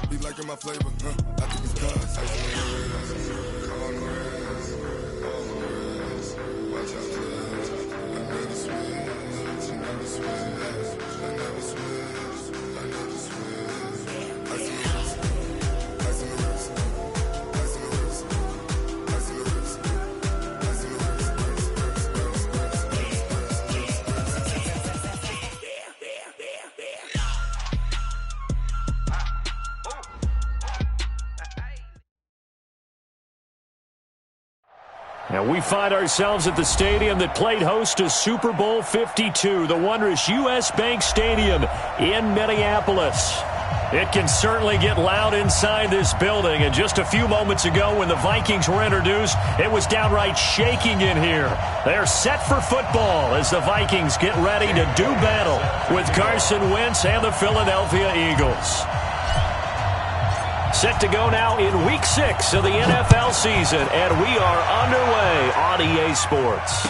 Be liking my flavor, I think it's cause. Ice on the wrist, on the wrist, on the wrist. Watch out, twist. I never switch, I never switch, I never switch, I never switch. Ice on the wrist, ice on the wrist, ice on the wrist, ice on the wrist, ice on the wrist, And we find ourselves at the stadium that played host to Super Bowl 52, the wondrous U.S. Bank Stadium in Minneapolis. It can certainly get loud inside this building, and just a few moments ago when the Vikings were introduced, it was downright shaking in here. They're set for football as the Vikings get ready to do battle with Carson Wentz and the Philadelphia Eagles. Set to go now in Week 6 of the NFL season, and we are underway on EA Sports.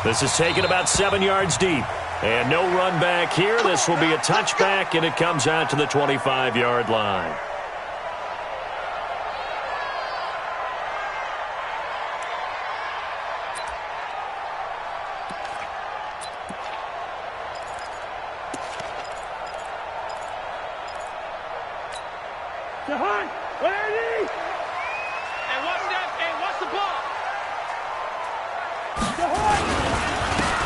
This is taken about 7 yards deep, and no run back here. This will be a touchback, and it comes out to the 25-yard line.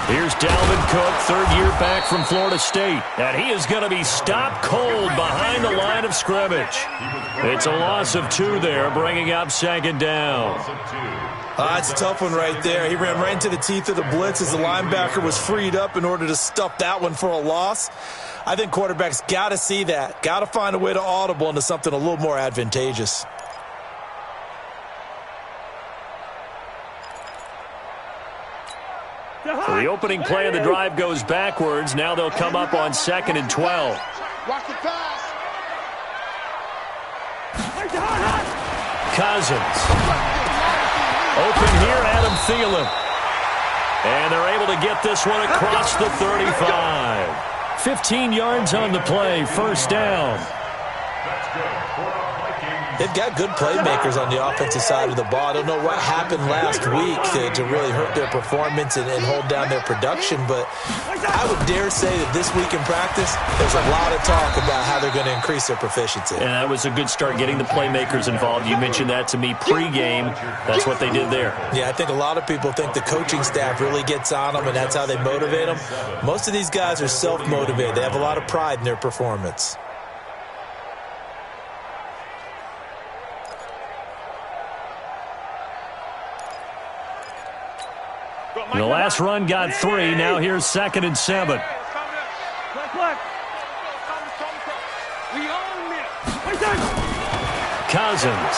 Here's Dalvin Cook, third year back from Florida State. And he is going to be stopped cold behind the line of scrimmage. It's a loss of 2 there, bringing up second down. That's a tough one right there. He ran right into the teeth of the blitz as the linebacker was freed up in order to stuff that one for a loss. I think quarterbacks got to see that. Got to find a way to audible into something a little more advantageous. So the opening play of the drive goes backwards. Now they'll come up on 2nd and 12. Cousins. Open here, Adam Thielen. And they're able to get this one across the 35. 15 yards on the play, first down. They've got good playmakers on the offensive side of the ball. I don't know what happened last week to really hurt their performance and hold down their production, but I would dare say that this week in practice, there's a lot of talk about how they're going to increase their proficiency. And that was a good start, getting the playmakers involved. You mentioned that to me pregame. That's what they did there. Yeah, I think a lot of people think the coaching staff really gets on them, and that's how they motivate them. Most of these guys are self-motivated. They have a lot of pride in their performance. And the last run got 3. Now here's 2nd and 7. Cousins.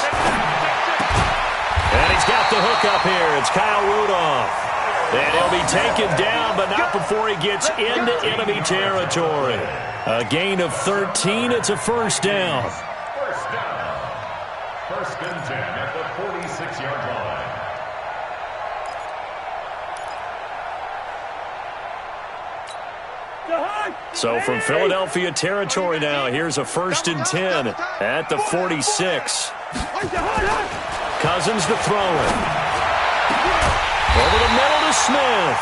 And he's got the hook up here. It's Kyle Rudolph. And he'll be taken down, but not before he gets into enemy territory. A gain of 13. It's a first down. First and 10 at the 46-yard line. So from Philadelphia territory now, here's a 1st and 10 at the 46. Cousins to throw it. Over the middle to Smith.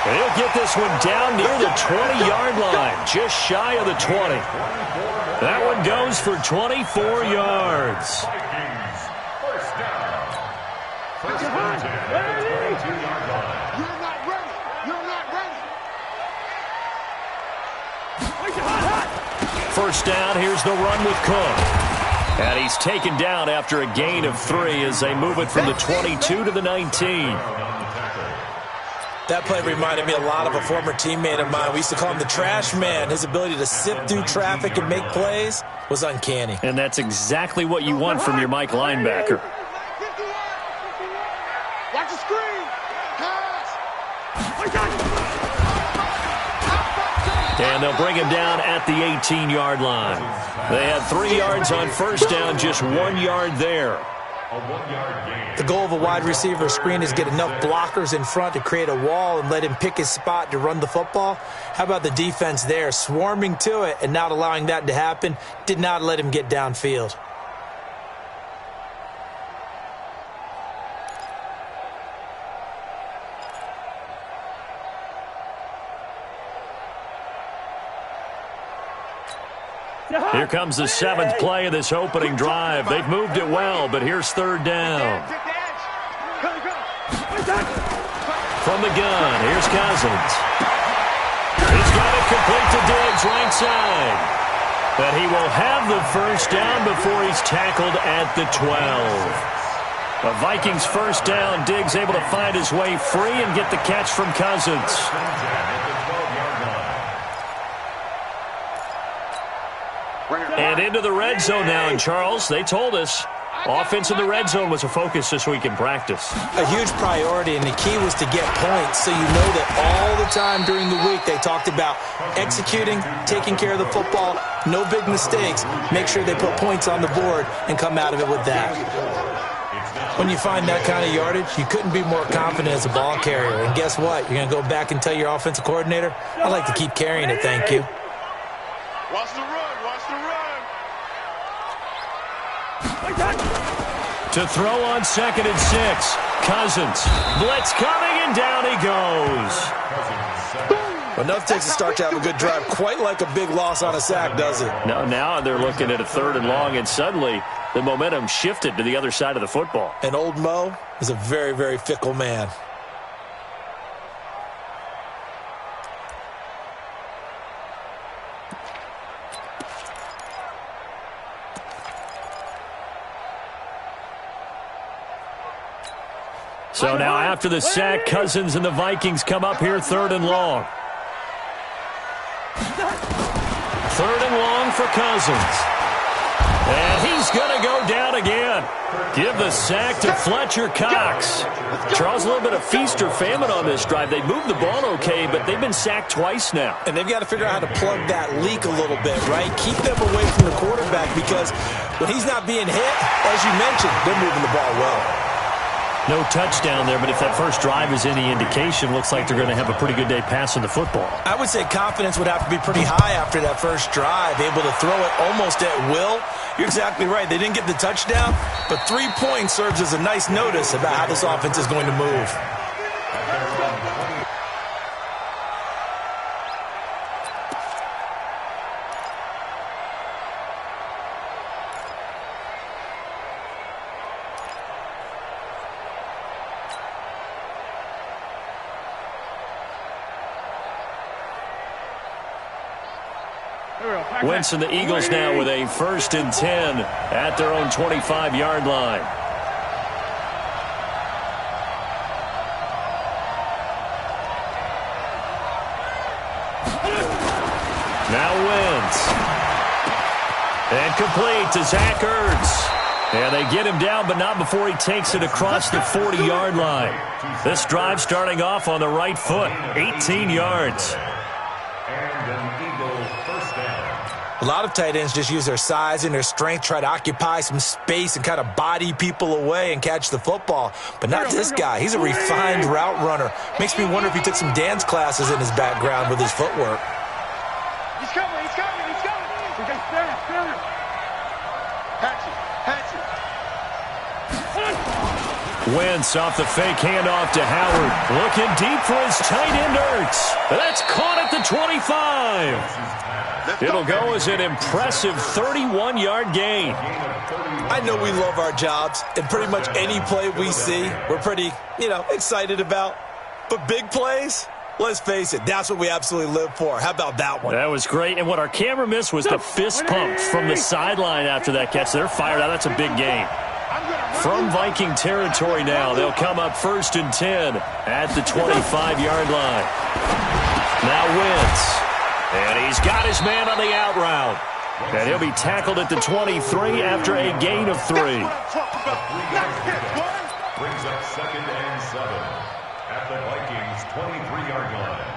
And he'll get this one down near the 20-yard line, just shy of the 20. That one goes for 24 yards. First down. First and 10 at the 22-yard line. You're not ready. You're not ready. First down, here's the run with Cook. And he's taken down after a gain of 3 as they move it from the 22 to the 19. That play reminded me a lot of a former teammate of mine. We used to call him the trash man. His ability to sift through traffic and make plays was uncanny. And that's exactly what you want from your Mike linebacker. Watch the screen. Pass. And they'll bring him down at the 18-yard line. They had 3 yards on first down, just 1 yard there. A 1-yard gain. The goal of a wide receiver screen is get enough blockers in front to create a wall and let him pick his spot to run the football. How about the defense there, swarming to it and not allowing that to happen? Did not let him get downfield. Here comes the 7th play of this opening drive. They've moved it well, but here's 3rd down. From the gun, here's Cousins. He's got it complete to Diggs, right side. But he will have the 1st down before he's tackled at the 12. The Vikings 1st down. Diggs able to find his way free and get the catch from Cousins. And into the red zone now. And, Charles, they told us offense in the red zone was a focus this week in practice. A huge priority, and the key was to get points. So you know that all the time during the week they talked about executing, taking care of the football, no big mistakes, make sure they put points on the board and come out of it with that. When you find that kind of yardage, you couldn't be more confident as a ball carrier. And guess what? You're going to go back and tell your offensive coordinator, I'd like to keep carrying it, thank you. Watch the run, watch the run. To throw on 2nd and 6. Cousins. Blitz coming, and down he goes. Enough takes a start to have a good drive. Quite like a big loss on a sack, does it? No, now they're looking at a 3rd and long, and suddenly the momentum shifted to the other side of the football. And old Mo is a very, very fickle man. So now after the sack, Cousins and the Vikings come up here 3rd and long. 3rd and long for Cousins. And he's going to go down again. Give the sack to Fletcher Cox. Charles, a little bit of feast or famine on this drive. They moved the ball okay, but they've been sacked twice now. And they've got to figure out how to plug that leak a little bit, right? Keep them away from the quarterback, because when he's not being hit, as you mentioned, they're moving the ball well. No touchdown there, but if that first drive is any indication, looks like they're going to have a pretty good day passing the football. I would say confidence would have to be pretty high after that first drive, able to throw it almost at will. You're exactly right. They didn't get the touchdown, but 3 points serves as a nice notice about how this offense is going to move. Wentz and the Eagles now with a 1st and 10 at their own 25-yard line. Now Wentz. And complete to Zach Ertz. And they get him down, but not before he takes it across the 40-yard line. This drive starting off on the right foot, 18 yards. A lot of tight ends just use their size and their strength, try to occupy some space and kind of body people away and catch the football. But not this guy. He's a refined route runner. Makes me wonder if he took some dance classes in his background with his footwork. He's coming, he's coming, he's coming. Patch it. Wentz off the fake handoff to Howard. Looking deep for his tight end Ertz. That's caught at the 25. It'll go as an impressive 31-yard gain. I know we love our jobs, and pretty much any play we see, we're pretty, excited about. But big plays, let's face it, that's what we absolutely live for. How about that one? That was great, and what our camera missed was the fist pump from the sideline after that catch. They're fired out. That's a big gain. From Viking territory now, they'll come up 1st and 10 at the 25-yard line. Now Wentz. And he's got his man on the out route. And he'll be tackled at the 23 after a gain of 3. Brings up 2nd and 7 at the Vikings' 23-yard line.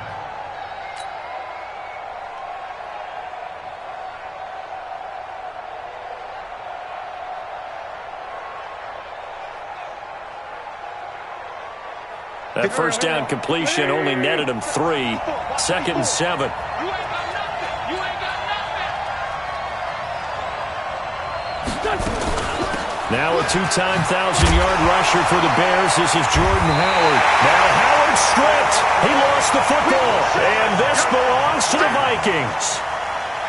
That first down completion only netted him 3. 2nd and 7. Now a 2-time 1,000-yard rusher for the Bears. This is Jordan Howard. Now Howard stripped. He lost the football. And this belongs to the Vikings.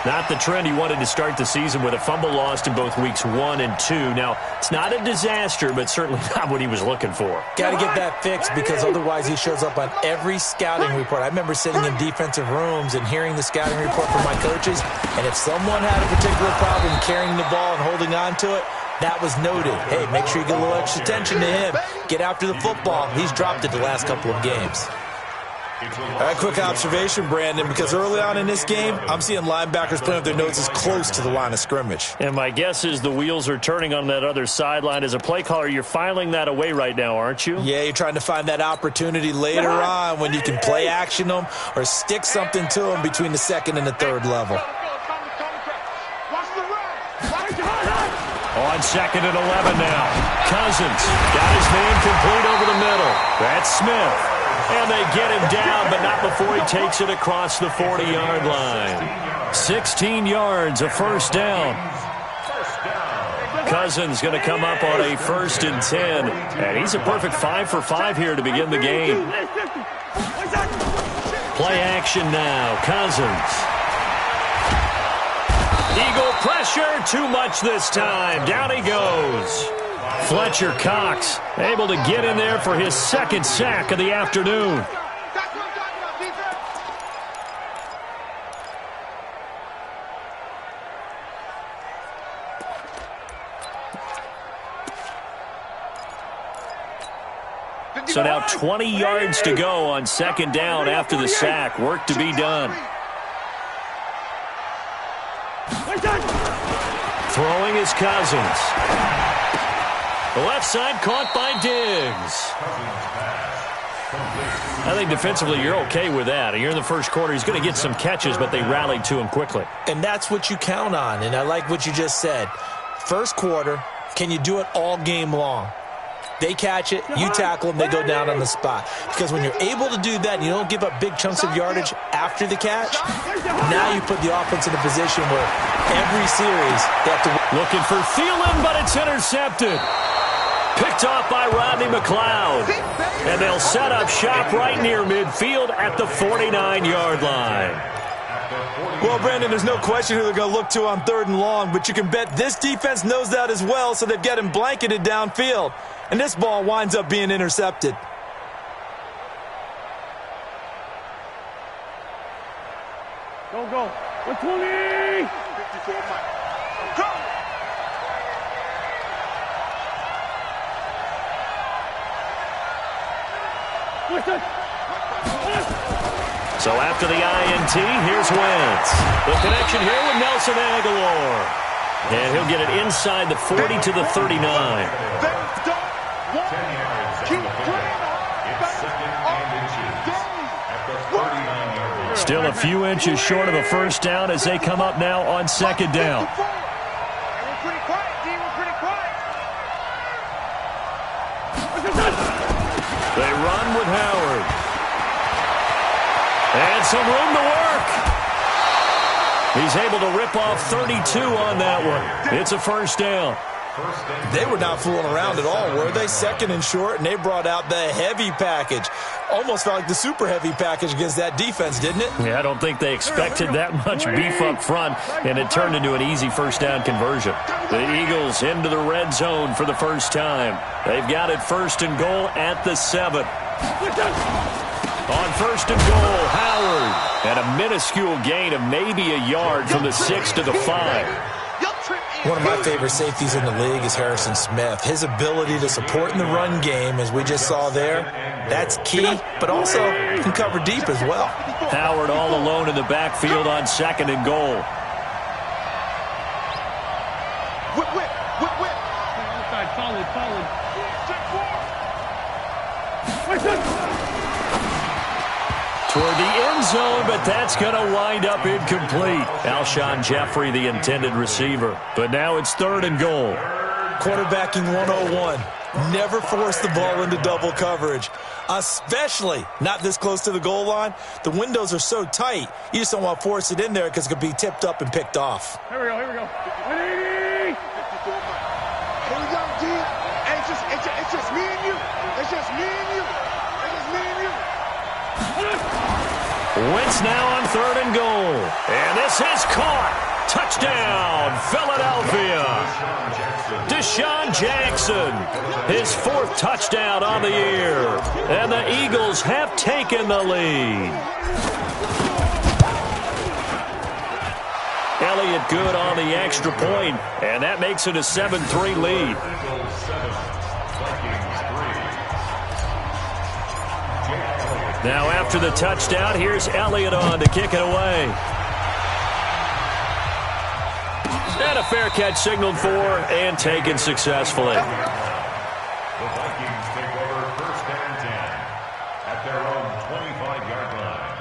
Not the trend he wanted to start the season with, a fumble lost in both weeks 1 and 2. Now, it's not a disaster, but certainly not what he was looking for. Got to get that fixed because otherwise he shows up on every scouting report. I remember sitting in defensive rooms and hearing the scouting report from my coaches, and if someone had a particular problem carrying the ball and holding on to it, that was noted. Hey, make sure you get a little extra attention to him. Get after the football. He's dropped it the last couple of games. All right, quick observation, Brandon, because early on in this game, I'm seeing linebackers playing with their noses close to the line of scrimmage. And my guess is the wheels are turning on that other sideline. As a play caller, you're filing that away right now, aren't you? Yeah, you're trying to find that opportunity later on when you can play action them or stick something to them between the 2nd and the 3rd level. On 2nd and 11 now. Cousins got his man complete over the middle. That's Smith. And they get him down, but not before he takes it across the 40-yard line. 16 yards, a first down. Cousins going to come up on a 1st and 10. And he's a perfect 5 for 5 here to begin the game. Play action now. Cousins. Eagle pressure, too much this time. Down he goes. Fletcher Cox able to get in there for his 2nd sack of the afternoon. So now 20 yards to go on 2nd down after the sack. Work to be done. Throwing is Cousins. The left side caught by Diggs. I think defensively you're okay with that. You're in the first quarter. He's going to get some catches, but they rallied to him quickly. And that's what you count on, and I like what you just said. First quarter, can you do it all game long? They catch it, you tackle them, they go down on the spot. Because when you're able to do that and you don't give up big chunks of yardage after the catch, now you put the offense in a position where every series they have to... Looking for Thielen, but it's intercepted. Picked off by Rodney McLeod. And they'll set up shop right near midfield at the 49-yard line. Well, Brandon, there's no question who they're going to look to on 3rd and long, but you can bet this defense knows that as well, so they've got him blanketed downfield. And this ball winds up being intercepted. Go. 120. 54 Mike. Go. So after the INT, here's Wentz. The connection here with Nelson Aguilar. And he'll get it inside the 40 to the 39. Still a few inches short of a first down as they come up now on 2nd down. They run with Howard. And some room to work. He's able to rip off 32 on that one. It's a first down. They were not fooling around at all, were they? 2nd and short, and they brought out the heavy package. Almost felt like the super heavy package against that defense, didn't it? Yeah, I don't think they expected that much beef up front, and it turned into an easy first down conversion. The Eagles into the red zone for the first time. They've got it 1st and goal at the 7. On 1st and goal, Howard. And a minuscule gain of maybe a yard from the 6 to the 5. One of my favorite safeties in the league is Harrison Smith. His ability to support in the run game, as we just saw there, that's key, but also can cover deep as well. Howard all alone in the backfield on 2nd and goal. Whip. Toward the end zone, but that's going to wind up incomplete. Alshon Jeffrey, the intended receiver. But now it's 3rd and goal. Quarterbacking 101. Never force the ball into double coverage, especially not this close to the goal line. The windows are so tight, you just don't want to force it in there because it could be tipped up and picked off. Here we go, here we go. 180! Here we go, G. Hey, it's just me and you. It's just me and you. It's just me and you. Wentz now on 3rd and goal. And this is caught. Touchdown, Philadelphia. Deshaun Jackson, his 4th touchdown on the year. And the Eagles have taken the lead. Elliott good on the extra point, and that makes it a 7-3 lead. Now after the touchdown, here's Elliott on to kick it away. And a fair catch signaled for and taken successfully. The Vikings take over 1st and 10 at their own 25-yard line.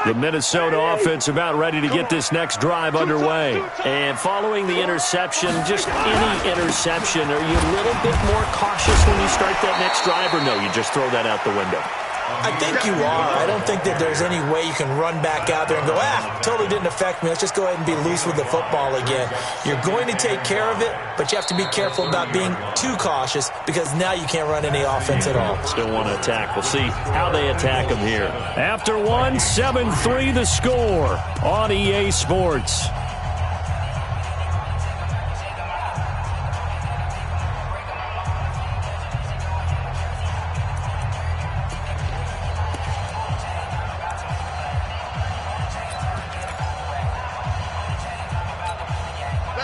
The Minnesota offense about ready to get this next drive underway. And following the interception, just any interception, are you a little bit more cautious when you start that next drive, or no, you just throw that out the window? I think you are. I don't think that there's any way you can run back out there and go, totally didn't affect me. Let's just go ahead and be loose with the football again. You're going to take care of it, but you have to be careful about being too cautious because now you can't run any offense at all. Still want to attack. We'll see how they attack them here. After 7-3 the score on EA Sports.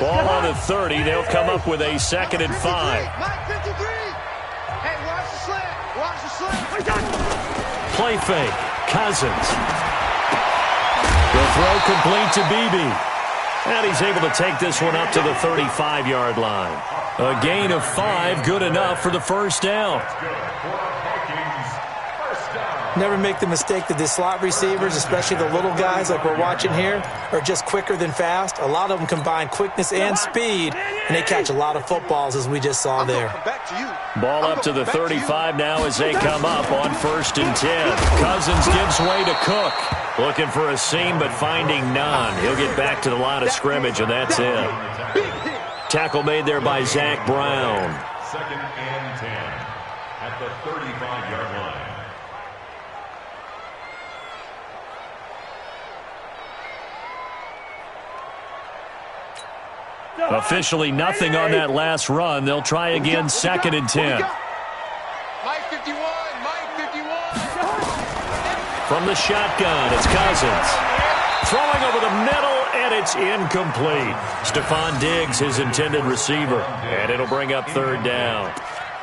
Ball on the 30. They'll come up with a 2nd and 5. Mike 53. Hey, watch the slant. Watch the slant. Play fake. Cousins. The throw complete to Beebe. And he's able to take this one up to the 35-yard line. A gain of 5, good enough for the 1st down. Never make the mistake that the slot receivers, especially the little guys like we're watching here, are just quicker than fast. A lot of them combine quickness and speed, and they catch a lot of footballs, as we just saw there. Ball up to the 35 now as they come up on 1st and 10. Cousins gives way to Cook. Looking for a seam, but finding none. He'll get back to the line of scrimmage, and that's it. Tackle made there by Zach Brown. 2nd and 10 at the 35-yard line. Officially nothing on that last run. They'll try again 2nd and 10. Mike 51. Mike 51. From the shotgun, it's Cousins. Throwing over the middle, and it's incomplete. Stephon Diggs, his intended receiver. And it'll bring up 3rd down.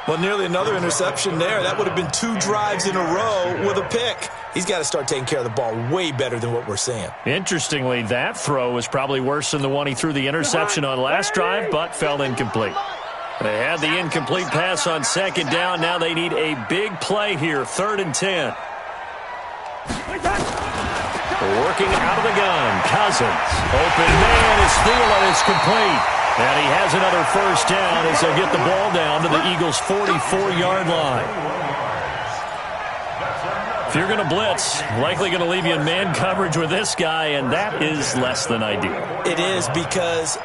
Well, nearly another interception there. That would have been 2 drives in a row with a pick. He's got to start taking care of the ball way better than what we're seeing. Interestingly, that throw was probably worse than the one he threw the interception on last drive, but fell incomplete. They had the incomplete pass on 2nd down. Now they need a big play here, 3rd and 10. Working out of the gun, Cousins. Open man is Thielen. It's complete. And he has another 1st down as they'll get the ball down to the Eagles' 44-yard line. If you're going to blitz, likely going to leave you in man coverage with this guy, and that is less than ideal. It is, because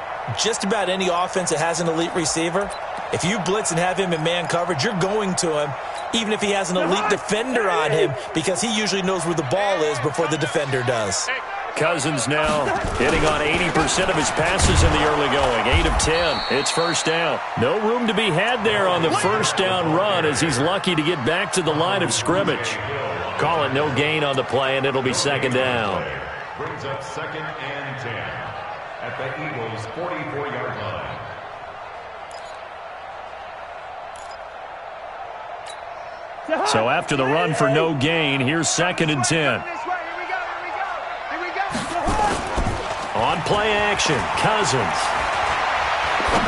just about any offense that has an elite receiver, if you blitz and have him in man coverage, you're going to him, even if he has an elite defender on him, because he usually knows where the ball is before the defender does. Cousins now hitting on 80% of his passes in the early going. 8 of 10. It's 1st down. No room to be had there on the 1st down run as he's lucky to get back to the line of scrimmage. Call it no gain on the play, and it'll be 2nd down. Brings up 2nd and 10 at the Eagles' 44-yard line. So after the run for no gain, here's 2nd and 10. On play action, Cousins.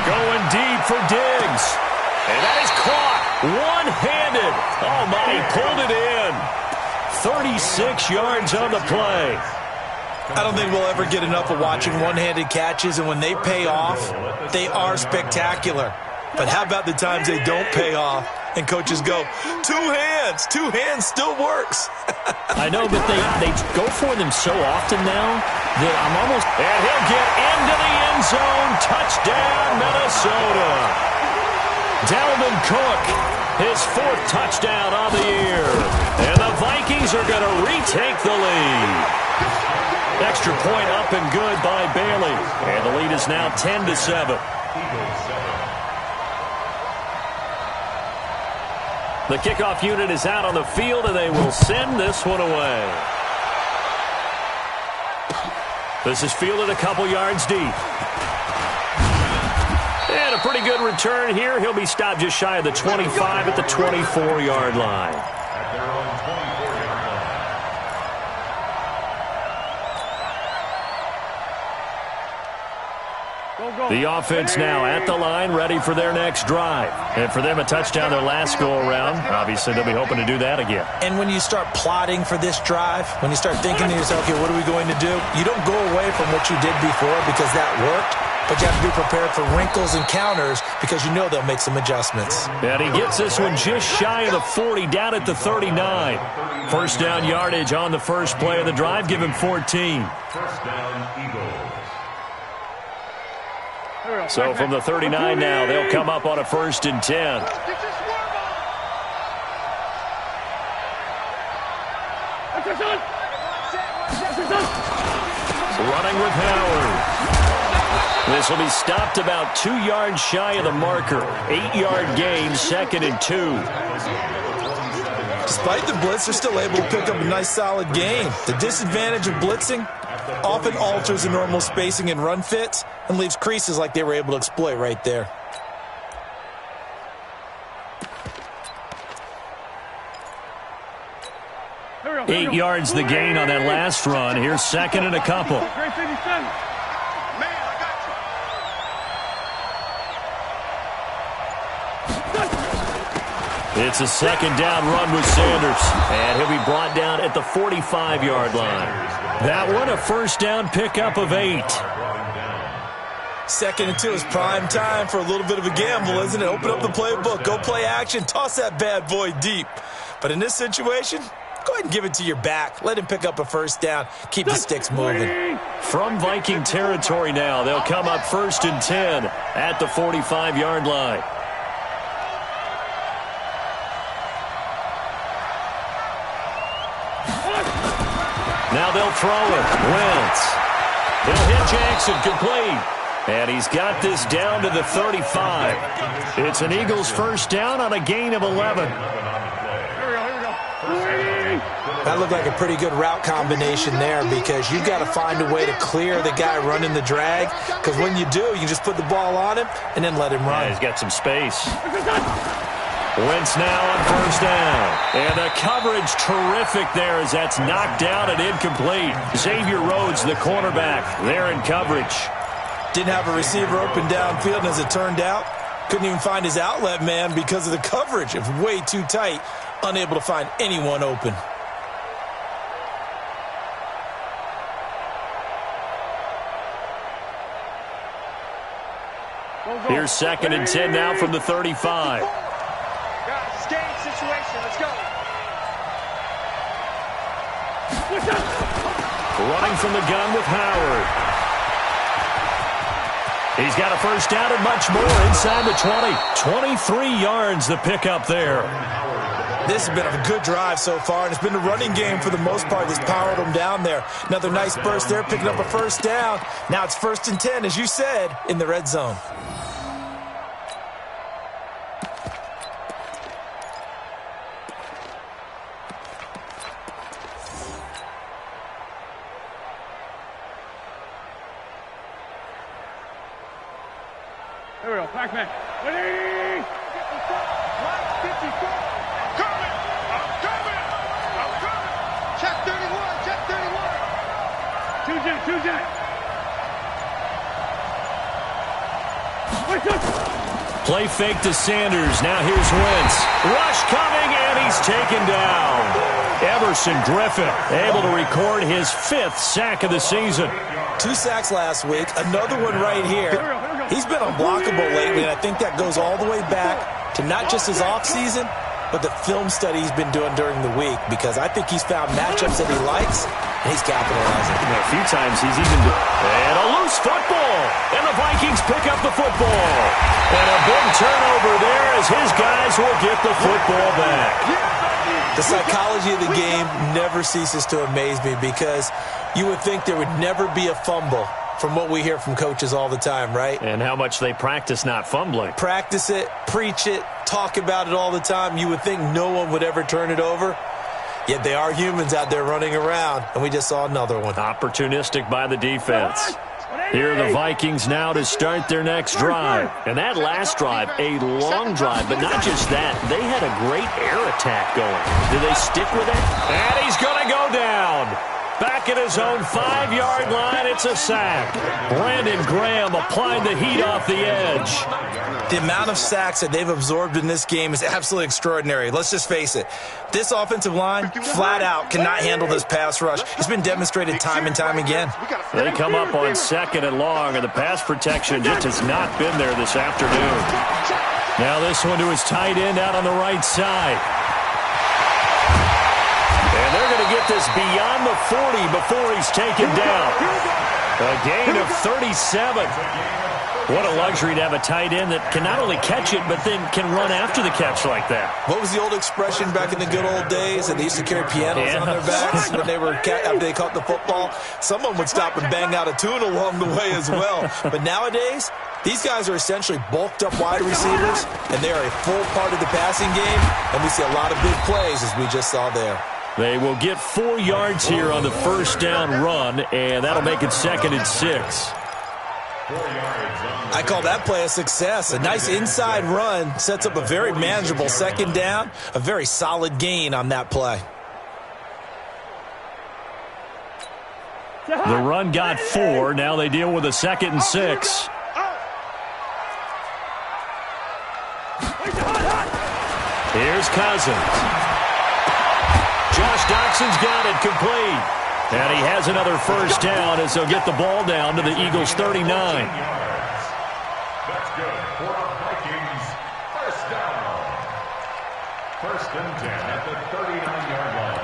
Going deep for Diggs. And that is caught one-handed. Oh, my, he pulled it in. 36 yards on the play. I don't think we'll ever get enough of watching one-handed catches, and when they pay off, they are spectacular. But how about the times they don't pay off, and coaches go, two hands still works. I know, but they go for them so often now that I'm almost... And he'll get into the end zone. Touchdown, Minnesota. Dalvin Cook, his 4th touchdown on the year. And the Vikings are going to retake the lead. Extra point up and good by Bailey. And the lead is now 10-7. The kickoff unit is out on the field, and they will send this one away. This is fielded a couple yards deep. And a pretty good return here. He'll be stopped just shy of the 25 at the 24-yard line. At their own 24-yard line. The offense now at the line, ready for their next drive. And for them, a touchdown their last go-around. Obviously, they'll be hoping to do that again. And when you start plotting for this drive, when you start thinking to yourself, okay, what are we going to do? You don't go away from what you did before because that worked, but you have to be prepared for wrinkles and counters because you know they'll make some adjustments. And he gets this one just shy of the 40, down at the 39. First down yardage on the first play of the drive. Give him 14. First down, Eagles. So from the 39 now, they'll come up on a 1st and 10. Running with Howard. This will be stopped about 2 yards shy of the marker. 8-yard gain, 2nd and 2. Despite the blitz, they're still able to pick up a nice solid gain. The disadvantage of blitzing often alters the normal spacing and run fits and leaves creases like they were able to exploit right there. Eight yards the gain on that last run. Here's 2nd and a couple. It's a 2nd down run with Sanders. And he'll be brought down at the 45-yard line. That one, a 1st down pickup of 8. 2nd and 2 is prime time for a little bit of a gamble, isn't it? Open up the playbook, go play action, toss that bad boy deep. But in this situation, go ahead and give it to your back. Let him pick up a 1st down. Keep the sticks moving. From Viking territory now, they'll come up 1st and 10 at the 45-yard line. Now they'll throw it. Wentz. He'll hit Jackson, complete. And he's got this down to the 35. It's an Eagles 1st down on a gain of 11. That looked like a pretty good route combination there because you've got to find a way to clear the guy running the drag, because when you do, you can just put the ball on him and then let him run. Yeah, he's got some space. Wentz now on 1st down. And the coverage terrific there as that's knocked down and incomplete. Xavier Rhodes, the cornerback, there in coverage. Didn't have a receiver open downfield, and as it turned out, couldn't even find his outlet man because of the coverage. It was way too tight, unable to find anyone open. Here's 2nd and 10 now from the 35. Guys, it's game situation. Let's go. Running from the gun with Howard. He's got a 1st down and much more inside the 20. 23 yards the pickup there. This has been a good drive so far, and it's been the running game for the most part that's powered them down there. Another nice burst there, picking up a 1st down. Now it's 1st and 10, as you said, in the red zone. Here we go, Pac-Man. 180! Mike 54. I'm coming! I'm coming! I'm coming! Check 31! Check 31! 2 jet! Wait, play fake to Sanders. Now here's Wentz. Rush coming, and he's taken down. Everson Griffin able to record his 5th sack of the season. 2 sacks last week, another one right here. He's been unblockable lately, and I think that goes all the way back to not just his offseason, but the film study he's been doing during the week, because I think he's found matchups that he likes, and he's capitalizing. A few times he's even... And a loose football! And the Vikings pick up the football. And a big turnover there as his guys will get the football back. The psychology of the game never ceases to amaze me, because you would think there would never be a fumble from what we hear from coaches all the time, right? And how much they practice not fumbling. Practice it, preach it, talk about it all the time. You would think no one would ever turn it over. Yet they are humans out there running around, and we just saw another one. Opportunistic by the defense. Here are the Vikings now to start their next drive. And that last drive, a long drive, but not just that. They had a great air attack going. Do they stick with it? And he's going to go down. Back at his own 5-yard line, it's a sack. Brandon Graham applied the heat off the edge. The amount of sacks that they've absorbed in this game is absolutely extraordinary. Let's just face it. This offensive line, flat out, cannot handle this pass rush. It's been demonstrated time and time again. They come up on 2nd and long, and the pass protection just has not been there this afternoon. Now this one to his tight end out on the right side. And they're going to get this beyond the 40 before he's taken down. A gain of 37. What a luxury to have a tight end that can not only catch it, but then can run after the catch like that. What was the old expression back in the good old days? And they used to carry pianos on their backs when they were after they caught the football. Someone would stop and bang out a tune along the way as well. But nowadays, these guys are essentially bulked up wide receivers, and they are a full part of the passing game. And we see a lot of big plays, as we just saw there. They will get 4 yards here on the first down run, and that'll make it 2nd and 6. I call that play a success. A nice inside run sets up a very manageable 2nd down, a very solid gain on that play. The run got 4. Now they deal with a 2nd and 6. Here's Cousins. Josh Doxson's got it complete. And he has another first down as they'll get the ball down to the Eagles' 39. That's good for our Vikings. First down. 1st and 10 at the 39-yard line.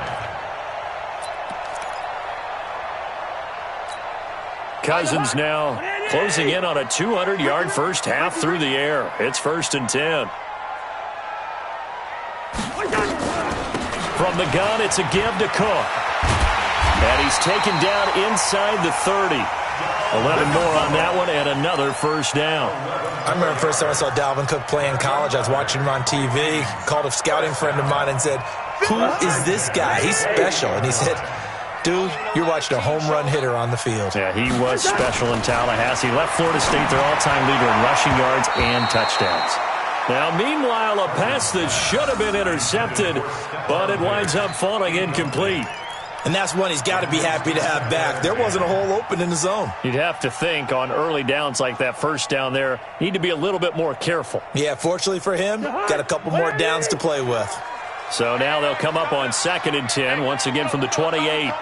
Cousins now closing in on a 200-yard first half through the air. It's 1st and 10. From the gun, it's a give to Cook. And he's taken down inside the 30. 11 more on that one, and another first down. I remember the first time I saw Dalvin Cook play in college. I was watching him on TV, called a scouting friend of mine and said, "Who is this guy? He's special." And he said, "Dude, you're watching a home run hitter on the field." Yeah, he was special in Tallahassee. Left Florida State their all-time leader in rushing yards and touchdowns. Now, meanwhile, a pass that should have been intercepted, but it winds up falling incomplete. And that's one he's got to be happy to have back. There wasn't a hole open in the zone. You'd have to think on early downs like that first down there, need to be a little bit more careful. Yeah, fortunately for him, got a couple more downs to play with. So now they'll come up on 2nd and 10, once again from the 28.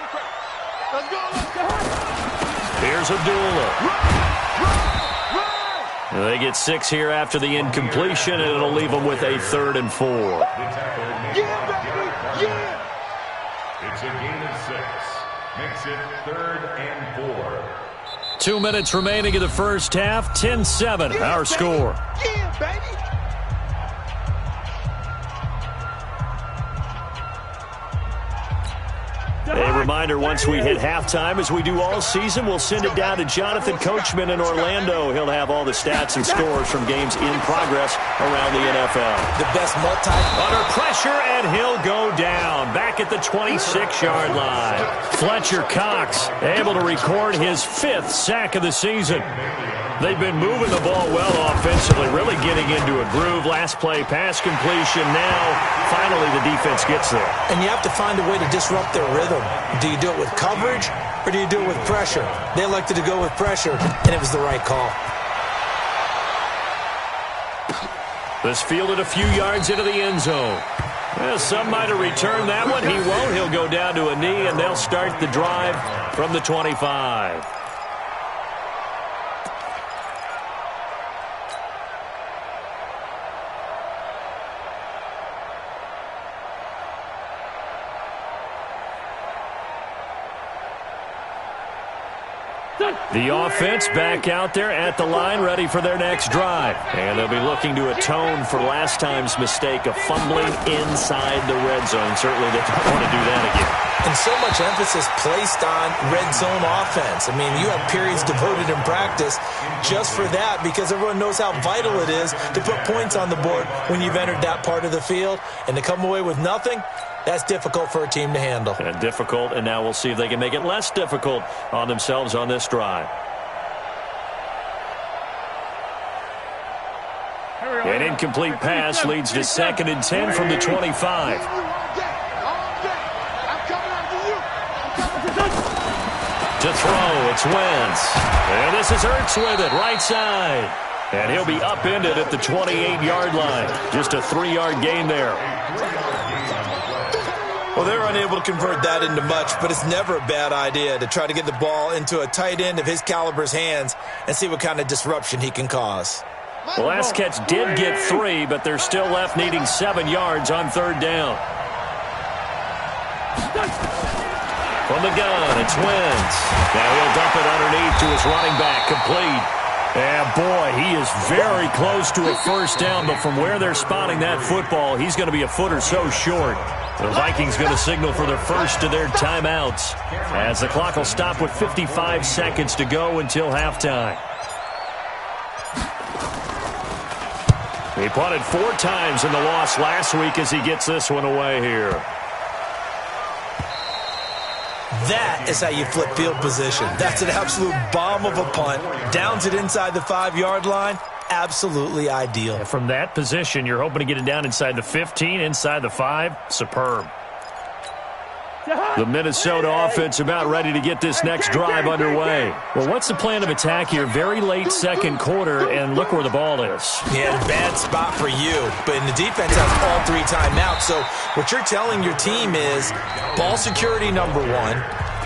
Here's Abdullah. They get 6 here after the incompletion, and it'll leave them with a 3rd and 4. It's a gain of 6. Makes it 3rd and 4. 2 minutes remaining in the first half. 10-7, our score. Yeah, baby. A reminder, once we hit halftime, as we do all season, we'll send it down to Jonathan Coachman in Orlando. He'll have all the stats and scores from games in progress around the NFL. The best Under pressure, and he'll go down. Back at the 26-yard line. Fletcher Cox able to record his 5th sack of the season. They've been moving the ball well offensively, really getting into a groove. Last play, pass completion. Now, finally, the defense gets there. And you have to find a way to disrupt their rhythm. Do you do it with coverage, or do you do it with pressure? They elected to go with pressure, and it was the right call. This fielded a few yards into the end zone. Well, some might have returned that one. He won't. He'll go down to a knee, and they'll start the drive from the 25. The offense back out there at the line, ready for their next drive. And they'll be looking to atone for last time's mistake of fumbling inside the red zone. Certainly they don't want to do that again. And so much emphasis placed on red zone offense. I mean, you have periods devoted in practice just for that because everyone knows how vital it is to put points on the board when you've entered that part of the field. And to come away with nothing, that's difficult for a team to handle. And difficult, and now we'll see if they can make it less difficult on themselves on this drive. An incomplete pass leads to 2nd and 10 from the 25. To throw, it's Wentz. And this is Ertz with it, right side. And he'll be upended at the 28-yard line. Just a 3-yard gain there. Well, they're unable to convert that into much, but it's never a bad idea to try to get the ball into a tight end of his caliber's hands and see what kind of disruption he can cause. The last catch did get 3, but they're still left needing 7 yards on 3rd down. From the gun, it's Wentz. Now he'll dump it underneath to his running back, complete. And, boy, he is very close to a first down, but from where they're spotting that football, he's going to be a foot or so short. The Vikings going to signal for the first of their timeouts as the clock will stop with 55 seconds to go until halftime. He punted 4 times in the loss last week as he gets this one away here. That is how you flip field position. That's an absolute bomb of a punt. Downs it inside the 5-yard line. Absolutely ideal. And from that position, you're hoping to get it down inside the 15, inside the 5. Superb. The Minnesota offense about ready to get this next drive underway. Well, what's the plan of attack here? Very late second quarter, and look where the ball is. Yeah, bad spot for you. But the defense has all 3 timeouts. So what you're telling your team is ball security number 1.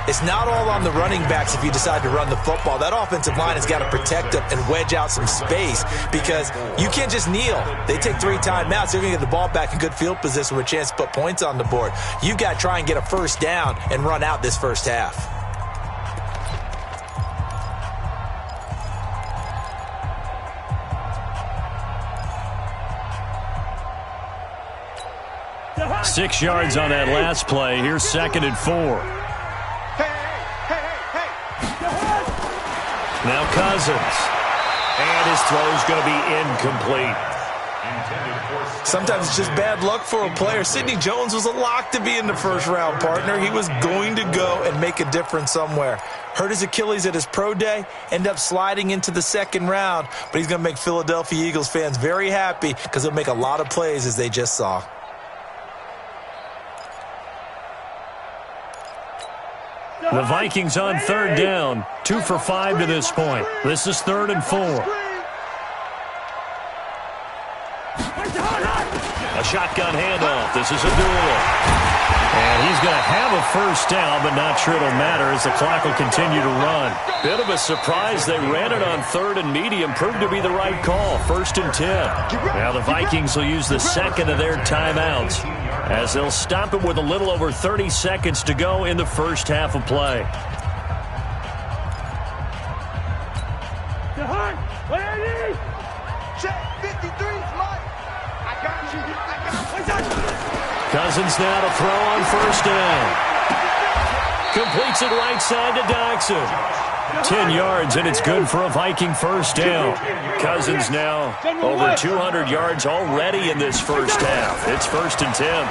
It's not all on the running backs if you decide to run the football. That offensive line has got to protect them and wedge out some space because you can't just kneel. They take 3 timeouts. They're going to get the ball back in good field position with a chance to put points on the board. You've got to try and get a first down and run out this first half. Six yards on that last play. Here's 2nd and 4. Now Cousins. And his throw's going to be incomplete. Sometimes it's just bad luck for a player. Sidney Jones was a lock to be in the first-round, partner. He was going to go and make a difference somewhere. Hurt his Achilles at his pro day, end up sliding into the 2nd round, but he's going to make Philadelphia Eagles fans very happy because he'll make a lot of plays as they just saw. The Vikings on 3rd down, 2 for 5 to this point. This is 3rd and 4. A shotgun handoff. This is a duel. And he's going to have a first down, but not sure it'll matter as the clock will continue to run. Bit of a surprise. They ran it on 3rd and medium. Proved to be the right call. 1st and 10. Now the Vikings will use the 2nd of their timeouts as they'll stop it with a little over 30 seconds to go in the first half of play. Cousins now to throw on 1st down. Completes it right side to Doxson. 10 yards, and it's good for a Viking first down. Cousins now over 200 yards already in this first half. It's 1st and 10.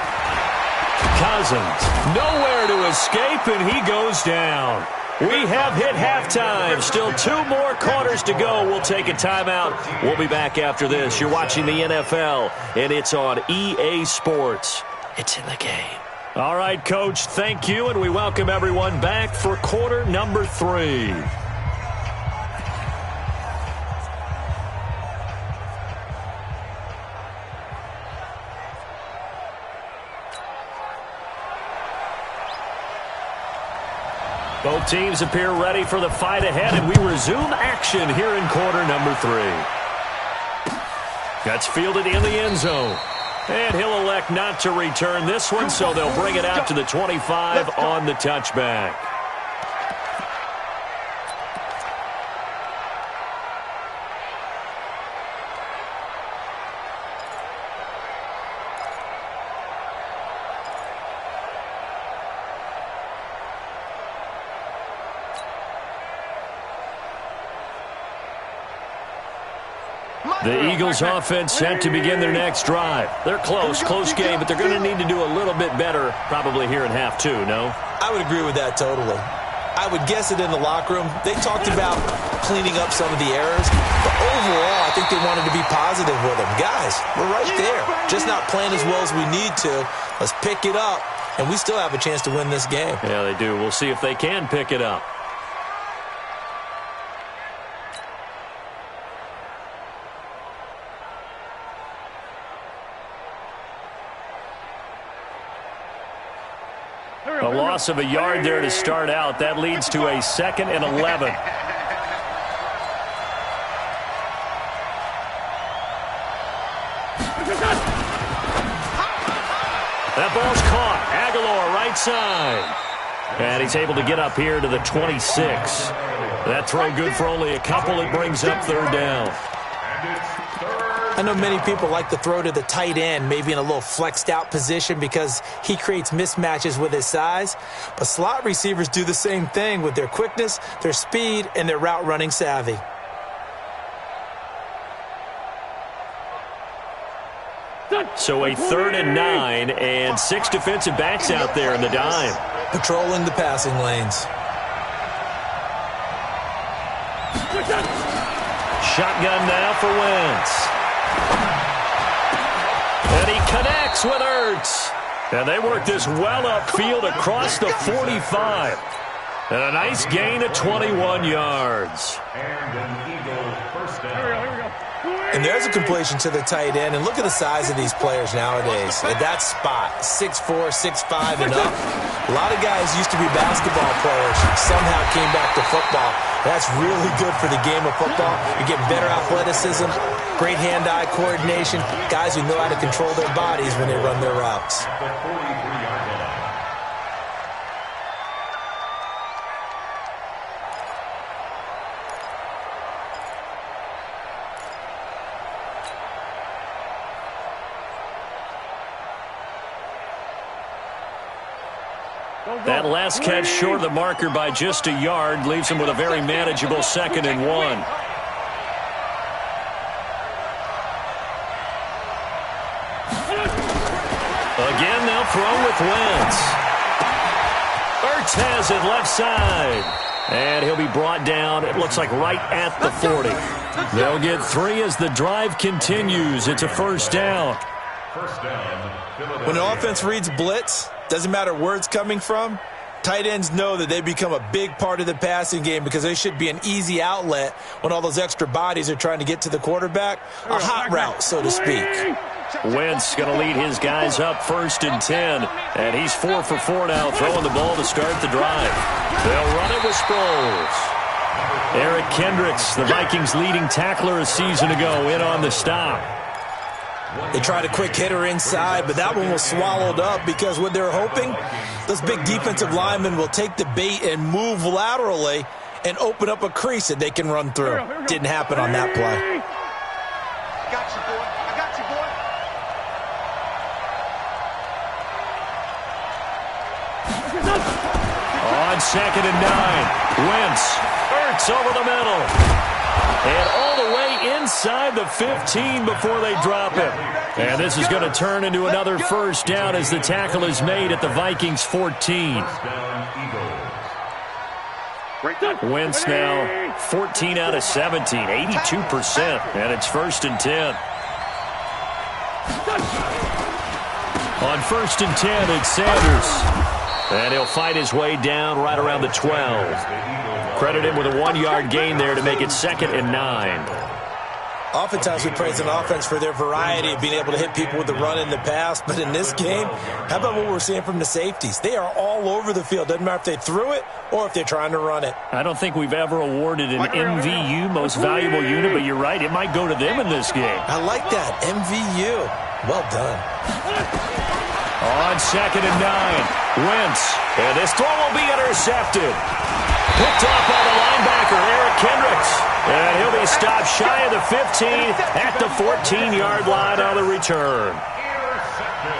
Cousins nowhere to escape, and he goes down. We have hit halftime. Still 2 more quarters to go. We'll take a timeout. We'll be back after this. You're watching the NFL, and it's on EA Sports. It's in the game. All right, Coach, thank you, and we welcome everyone back for quarter number 3. Both teams appear ready for the fight ahead, and we resume action here in quarter number 3. That's fielded in the end zone. And he'll elect not to return this one, so they'll bring it out to the 25 on the touchback. The Eagles offense set to begin their next drive. They're close game, but they're going to need to do a little bit better probably here in half 2, no? I would agree with that totally. I would guess it in the locker room. They talked about cleaning up some of the errors, but overall, I think they wanted to be positive with them. Guys, we're right there. Just not playing as well as we need to. Let's pick it up, and we still have a chance to win this game. Yeah, they do. We'll see if they can pick it up. A loss of a yard there to start out. That leads to a 2nd and 11. That ball's caught. Aguilar right side. And he's able to get up here to the 26. That throw good for only a couple. It brings up 3rd down. I know many people like to throw to the tight end, maybe in a little flexed out position because he creates mismatches with his size. But slot receivers do the same thing with their quickness, their speed, and their route running savvy. So a 3rd and 9 and 6 defensive backs out there in the dime. Patrolling the passing lanes. Shotgun now for Wentz. And he connects with Ertz. And they work this well upfield across the 45. And a nice gain of 21 yards. And an Eagle first down. Here we go. And there's a completion to the tight end. And look at the size of these players nowadays. At that spot, 6'4", 6'5", and up. A lot of guys used to be basketball players, somehow came back to football. That's really good for the game of football. You get better athleticism, great hand-eye coordination, guys who know how to control their bodies when they run their routes. The 43-yard line. That last catch short of the marker by just a yard leaves him with a very manageable 2nd and 1. Again, they'll throw with Wentz. Ertz has it left side. And he'll be brought down, it looks like right at the 40. They'll get 3 as the drive continues. It's a 1st down. First down. When the offense reads blitz, doesn't matter where it's coming from, tight ends know that they become a big part of the passing game because they should be an easy outlet when all those extra bodies are trying to get to the quarterback. A hot route, so to speak. Wentz going to lead his guys up 1st and 10. And he's 4 for 4 now, throwing the ball to start the drive. They'll run it with Sproles. Eric Kendricks, the Vikings' leading tackler a season ago, in on the stop. They tried a quick hitter inside, but that one was swallowed up because what they're hoping, those big defensive linemen will take the bait and move laterally and open up a crease that they can run through. Didn't happen on that play. Got you, boy. I got you, boy. On 2nd and 9, Wentz. Ertz over the middle. And all the way inside the 15 before they drop it. And this is going to turn into another 1st down as the tackle is made at the Vikings 14. Wentz now 14 out of 17, 82%. And it's 1st and 10. On 1st and 10, it's Sanders. And he'll fight his way down right around the 12. Credit him with a 1-yard gain there to make it 2nd and 9. Oftentimes we praise an offense for their variety of being able to hit people with the run in the pass, but in this game, how about what we're seeing from the safeties? They are all over the field. Doesn't matter if they threw it or if they're trying to run it. I don't think we've ever awarded an MVU, most valuable unit, but you're right, it might go to them in this game. I like that, MVU. Well done. On 2nd and 9, Wentz, and this throw will be intercepted. Picked off by the linebacker, Eric Kendricks. And he'll be stopped shy of the 15 at the 14-yard line on the return.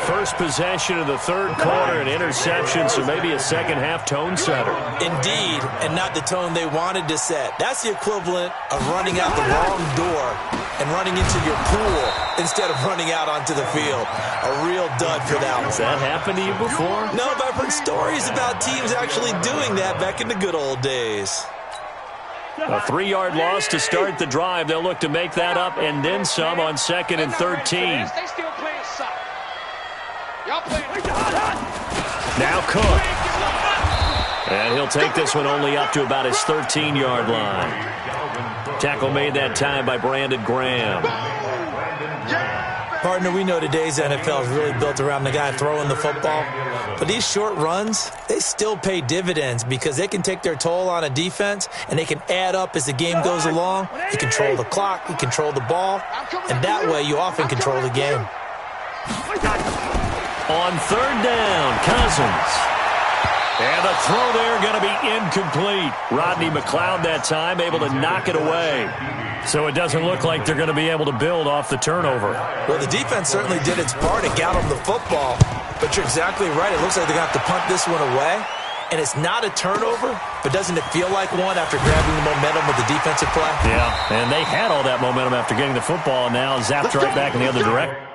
First possession of the third quarter, an interception, so maybe a second-half tone setter. Indeed, and not the tone they wanted to set. That's the equivalent of running out the wrong door and running into your pool instead of running out onto the field. A real dud for that one. Has that happened to you before? No, but I've heard stories about teams actually doing that back in the good old days. A 3-yard loss to start the drive. They'll look to make that up and then some on 2nd and 13. They still playing soft. Y'all playing. Now Cook. And he'll take this one only up to about his 13-yard line. Tackle made that time by Brandon Graham. Partner, we know today's NFL is really built around the guy throwing the football. But these short runs, they still pay dividends because they can take their toll on a defense and they can add up as the game goes along. You control the clock, you control the ball, and that way you often control the game. On 3rd down, Cousins. And the throw there going to be incomplete. Rodney McLeod that time able to knock it away. So it doesn't look like they're going to be able to build off the turnover. Well, the defense certainly did its part to get them the football. But you're exactly right. It looks like they're going to have to punt this one away. And it's not a turnover, but doesn't it feel like one after grabbing the momentum with the defensive play? Yeah, and they had all that momentum after getting the football, and now zapped right back in the other direction.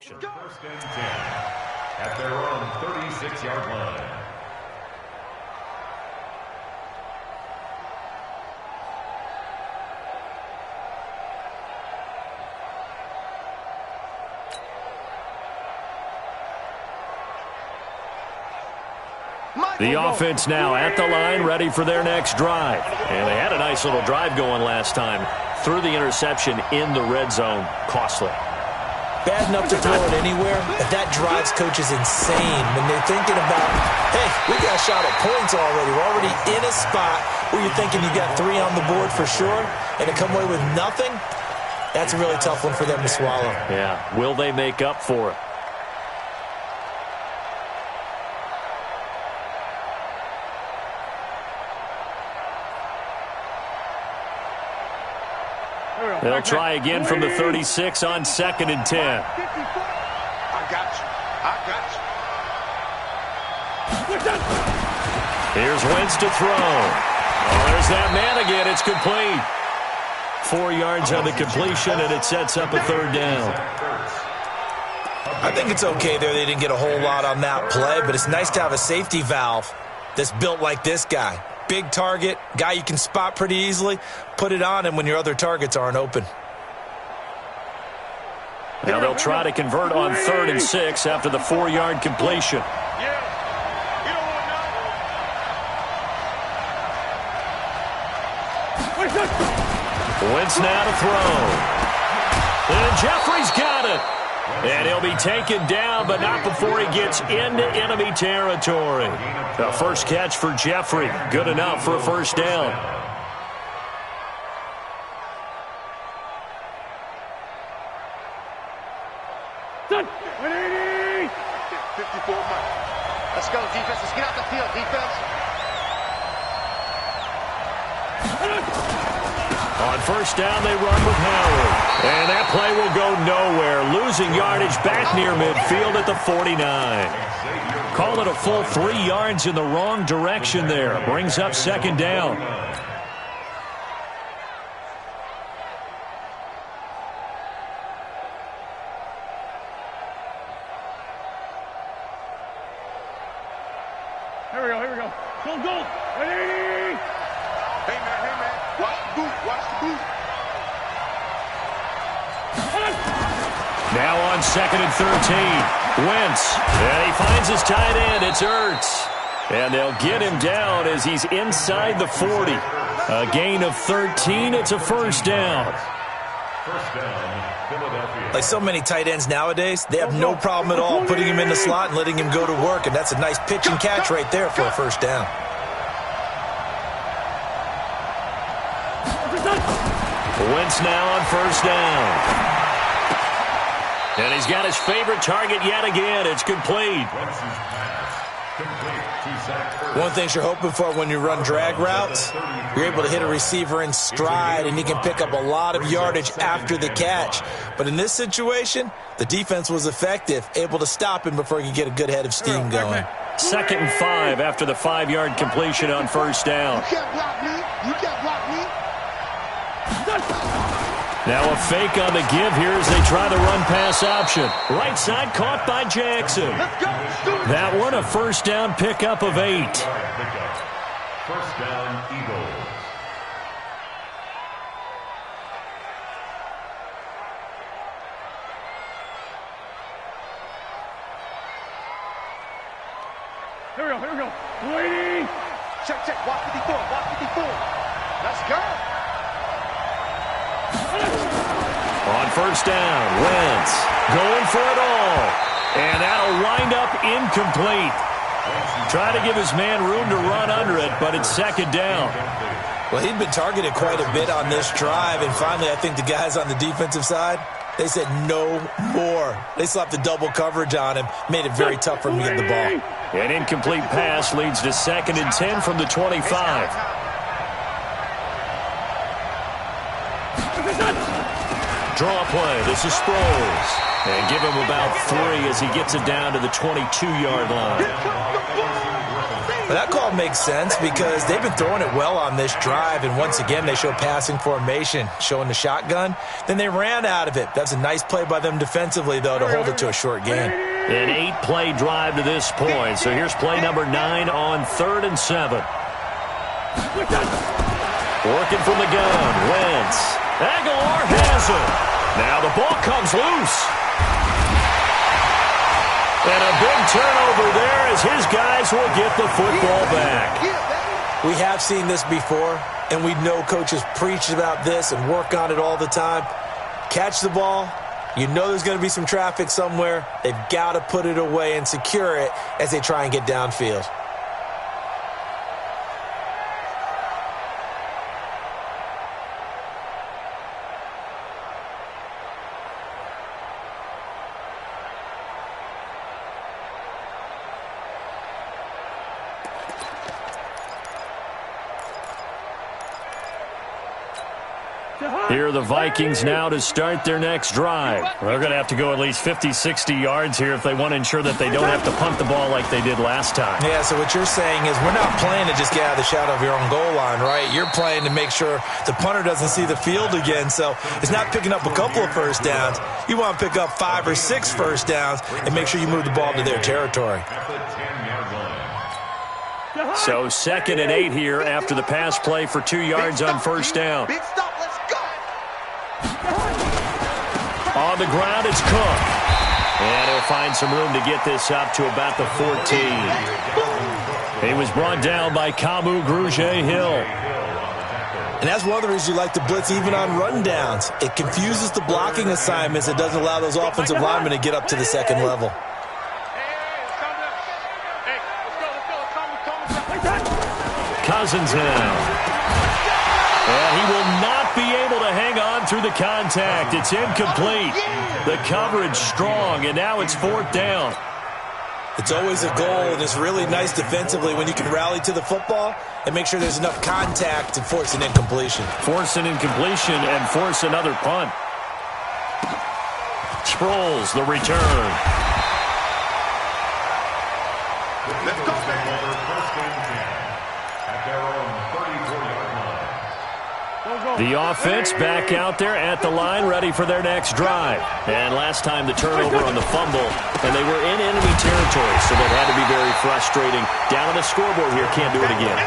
First and 10 at their own 36-yard line. The offense now at the line, ready for their next drive. And they had a nice little drive going last time. Threw the interception in the red zone. Costly. Bad enough to throw it anywhere, but that drives coaches insane when they're thinking about, hey, we got a shot at points already. We're already in a spot where you're thinking you got 3 on the board for sure, and to come away with nothing, that's a really tough one for them to swallow. Yeah, will they make up for it? They'll try again from the 36 on 2nd and 10. I got you. Here's Wentz to throw. Oh, there's that man again. It's complete. 4 yards on the completion, and it sets up a third down. I think it's okay there. They didn't get a whole lot on that play, but it's nice to have a safety valve that's built like this guy. Big target, guy you can spot pretty easily. Put it on him when your other targets aren't open. Now they'll try to convert on 3rd and 6 after the 4-yard completion. Wentz now to throw. And Jeffrey's got it. And he'll be taken down, but not before he gets into enemy territory. The first catch for Jeffrey. Good enough for a first down. Done. 54 man. Let's go, defense. Let's get out the field, defense. On first down, they run with Howard. And that play will go nowhere. Losing yardage back near midfield at the 49. Call it a full 3 yards in the wrong direction there. Brings up second down. Here we go. Go. Ready? Hey, man. Watch the boot. Now on 2nd and 13. Wentz. And he finds his tight end. It's Ertz. And they'll get him down as he's inside the 40. A gain of 13. It's a first down. First down, Philadelphia. Like so many tight ends nowadays, they have no problem at all putting him in the slot and letting him go to work. And that's a nice pitch and catch right there for a first down. Wentz now on first down. And he's got his favorite target yet again. It's complete. Wentz's pass complete to Zach Ertz. One of the things you're hoping for when you run drag routes, you're able to hit a receiver in stride, and he can pick up a lot of yardage after the catch. But in this situation, the defense was effective, able to stop him before he could get a good head of steam going. 2nd and 5 after the 5-yard completion on first down. You can't block me. Now a fake on the give here as they try the run-pass option. Right side caught by Jackson. That one a first down pickup of 8. First down, Eagles. Here we go. Waiting. Check. Watch 54. Let's go. On first down, Wentz going for it all. And that'll wind up incomplete. Try to give his man room to run under it, but it's second down. Well, he'd been targeted quite a bit on this drive, and finally I think the guys on the defensive side, they said no more. They slapped the double coverage on him, made it very tough for him to get the ball. An incomplete pass leads to 2nd and 10 from the 25. Draw play. This is Sproles. And give him about 3 as he gets it down to the 22-yard line. Well, that call makes sense because they've been throwing it well on this drive, and once again they show passing formation, showing the shotgun. Then they ran out of it. That's a nice play by them defensively, though, to hold it to a short gain. An 8-play drive to this point. So here's play number 9 on 3rd and 7. Working from the gun, Wentz. Aguilar has it. Now the ball comes loose. And a big turnover there as his guys will get the football back. We have seen this before, and we know coaches preach about this and work on it all the time. Catch the ball. You know there's going to be some traffic somewhere. They've got to put it away and secure it as they try and get downfield. Here are the Vikings now to start their next drive. They're going to have to go at least 50, 60 yards here if they want to ensure that they don't have to punt the ball like they did last time. Yeah, so what you're saying is we're not playing to just get out of the shadow of your own goal line, right? You're playing to make sure the punter doesn't see the field again. So it's not picking up a couple of first downs. You want to pick up 5 or 6 first downs and make sure you move the ball to their territory. So 2nd and 8 here after the pass play for 2 yards on first down. Big stop, let's go. On the ground, it's Cook. And he'll find some room to get this up to about the 14. He was brought down by Kamu Grugier-Hill. And that's one of the reasons you like to blitz even on rundowns. It confuses the blocking assignments. It doesn't allow those offensive linemen to get up to the second level. Cousins now. And he will not be able to hang on through the contact. It's incomplete. The coverage strong, and now it's 4th down. It's always a goal, and it's really nice defensively when you can rally to the football and make sure there's enough contact to force an incompletion. Force an incompletion and force another punt. Sproles, the return. Let's go, baby. The offense back out there at the line, ready for their next drive. And last time the turnover on the fumble, and they were in enemy territory, so that had to be very frustrating. Down on the scoreboard here, can't do it again.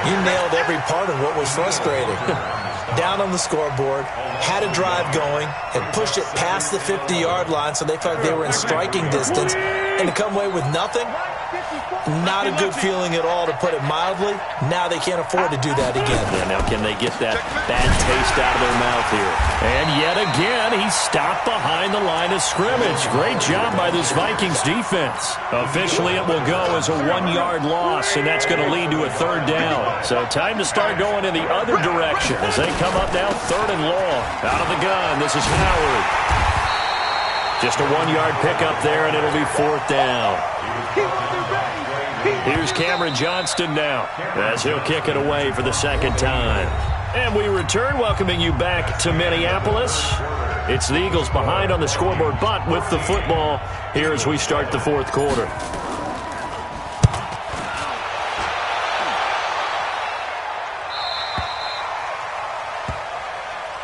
You nailed every part of what was frustrating. Down on the scoreboard, had a drive going, had pushed it past the 50-yard line, so they felt like they were in striking distance, and to come away with nothing, not a good feeling at all, to put it mildly. Now they can't afford to do that again. Yeah, now can they get that bad taste out of their mouth here? And yet again, he stopped behind the line of scrimmage. Great job by this Vikings defense. Officially, it will go as a 1-yard loss, and that's going to lead to a 3rd down. So time to start going in the other direction as they come up now 3rd and long. Out of the gun, this is Howard. Just a 1-yard pickup there, and it'll be 4th down. Here's Cameron Johnston now as he'll kick it away for the 2nd time. And we return, welcoming you back to Minneapolis. It's the Eagles behind on the scoreboard, but with the football here as we start the 4th quarter.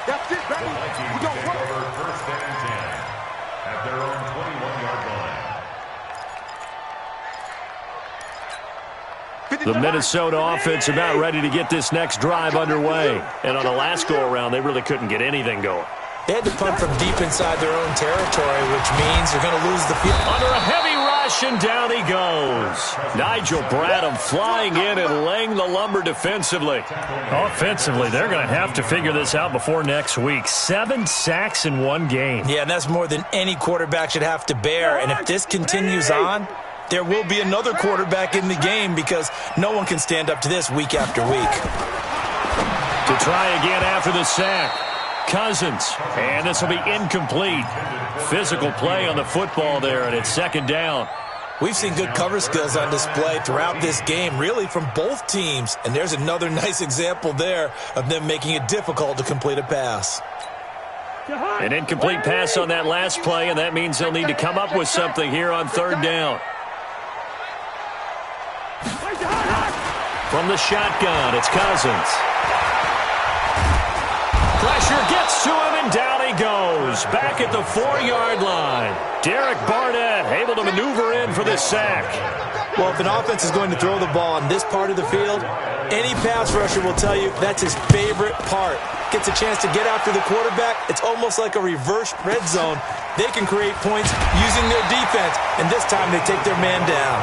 That's it, baby. We don't work. 1st and 10 at their own 21-yard line. The Minnesota offense about ready to get this next drive underway. And on the last go-around, they really couldn't get anything going. They had to punt from deep inside their own territory, which means they're going to lose the field. Under a heavy rush, and down he goes. Nigel Bradham flying in and laying the lumber defensively. Offensively, they're going to have to figure this out before next week. 7 sacks in 1 game. Yeah, and that's more than any quarterback should have to bear. And if this continues on, there will be another quarterback in the game because no one can stand up to this week after week. To try again after the sack. Cousins, and this will be incomplete. Physical play on the football there, and it's 2nd down. We've seen good cover skills on display throughout this game, really from both teams. And there's another nice example there of them making it difficult to complete a pass. An incomplete pass on that last play, and that means they'll need to come up with something here on 3rd down. From the shotgun, it's Cousins. Pressure gets to him, and down he goes. Back at the 4-yard line. Derek Barnett able to maneuver in for the sack. Well, if an offense is going to throw the ball on this part of the field, any pass rusher will tell you that's his favorite part. Gets a chance to get after the quarterback. It's almost like a reverse red zone. They can create points using their defense, and this time they take their man down.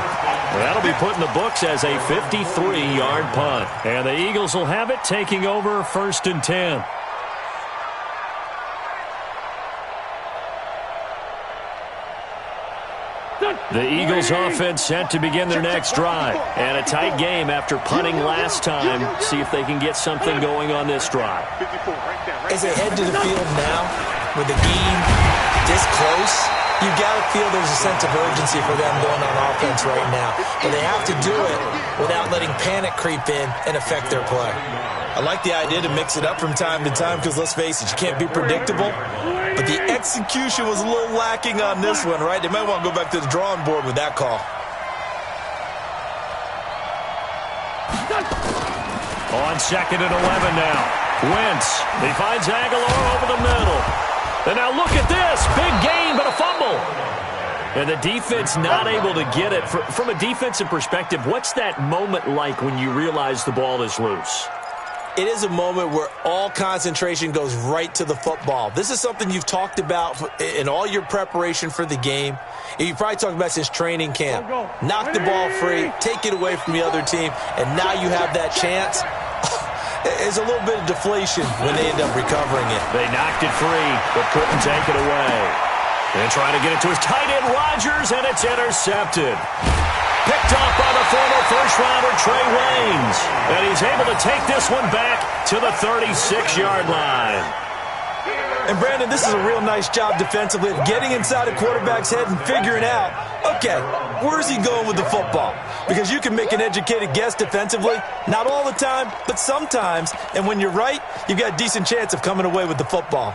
That'll be put in the books as a 53-yard punt. And the Eagles will have it, taking over 1st and 10. The Eagles offense set to begin their next drive. And a tight game after punting last time. See if they can get something going on this drive. As they head to the field now, with the game this close, You got to feel there's a sense of urgency for them going on offense right now. But they have to do it without letting panic creep in and affect their play. I like the idea to mix it up from time to time because, let's face it, you can't be predictable. But the execution was a little lacking on this one, right? They might want to go back to the drawing board with that call. On 2nd and 11 now. Wentz, he finds Aguilar over the middle. And now look at this. Big gain, but a fumble. And the defense not able to get it. From a defensive perspective, what's that moment like when you realize the ball is loose? It is a moment where all concentration goes right to the football. This is something you've talked about in all your preparation for the game. You've probably talked about since training camp. Knock the ball free, take it away from the other team, and now you have that chance. There's a little bit of deflation when they end up recovering it. They knocked it free, but couldn't take it away. They try to get it to his tight end, Rodgers, and it's intercepted. Picked off by the former first-rounder Trey Waynes. And he's able to take this one back to the 36-yard line. And, Brandon, this is a real nice job defensively of getting inside a quarterback's head and figuring out, okay, where's he going with the football? Because you can make an educated guess defensively, not all the time, but sometimes. And when you're right, you've got a decent chance of coming away with the football.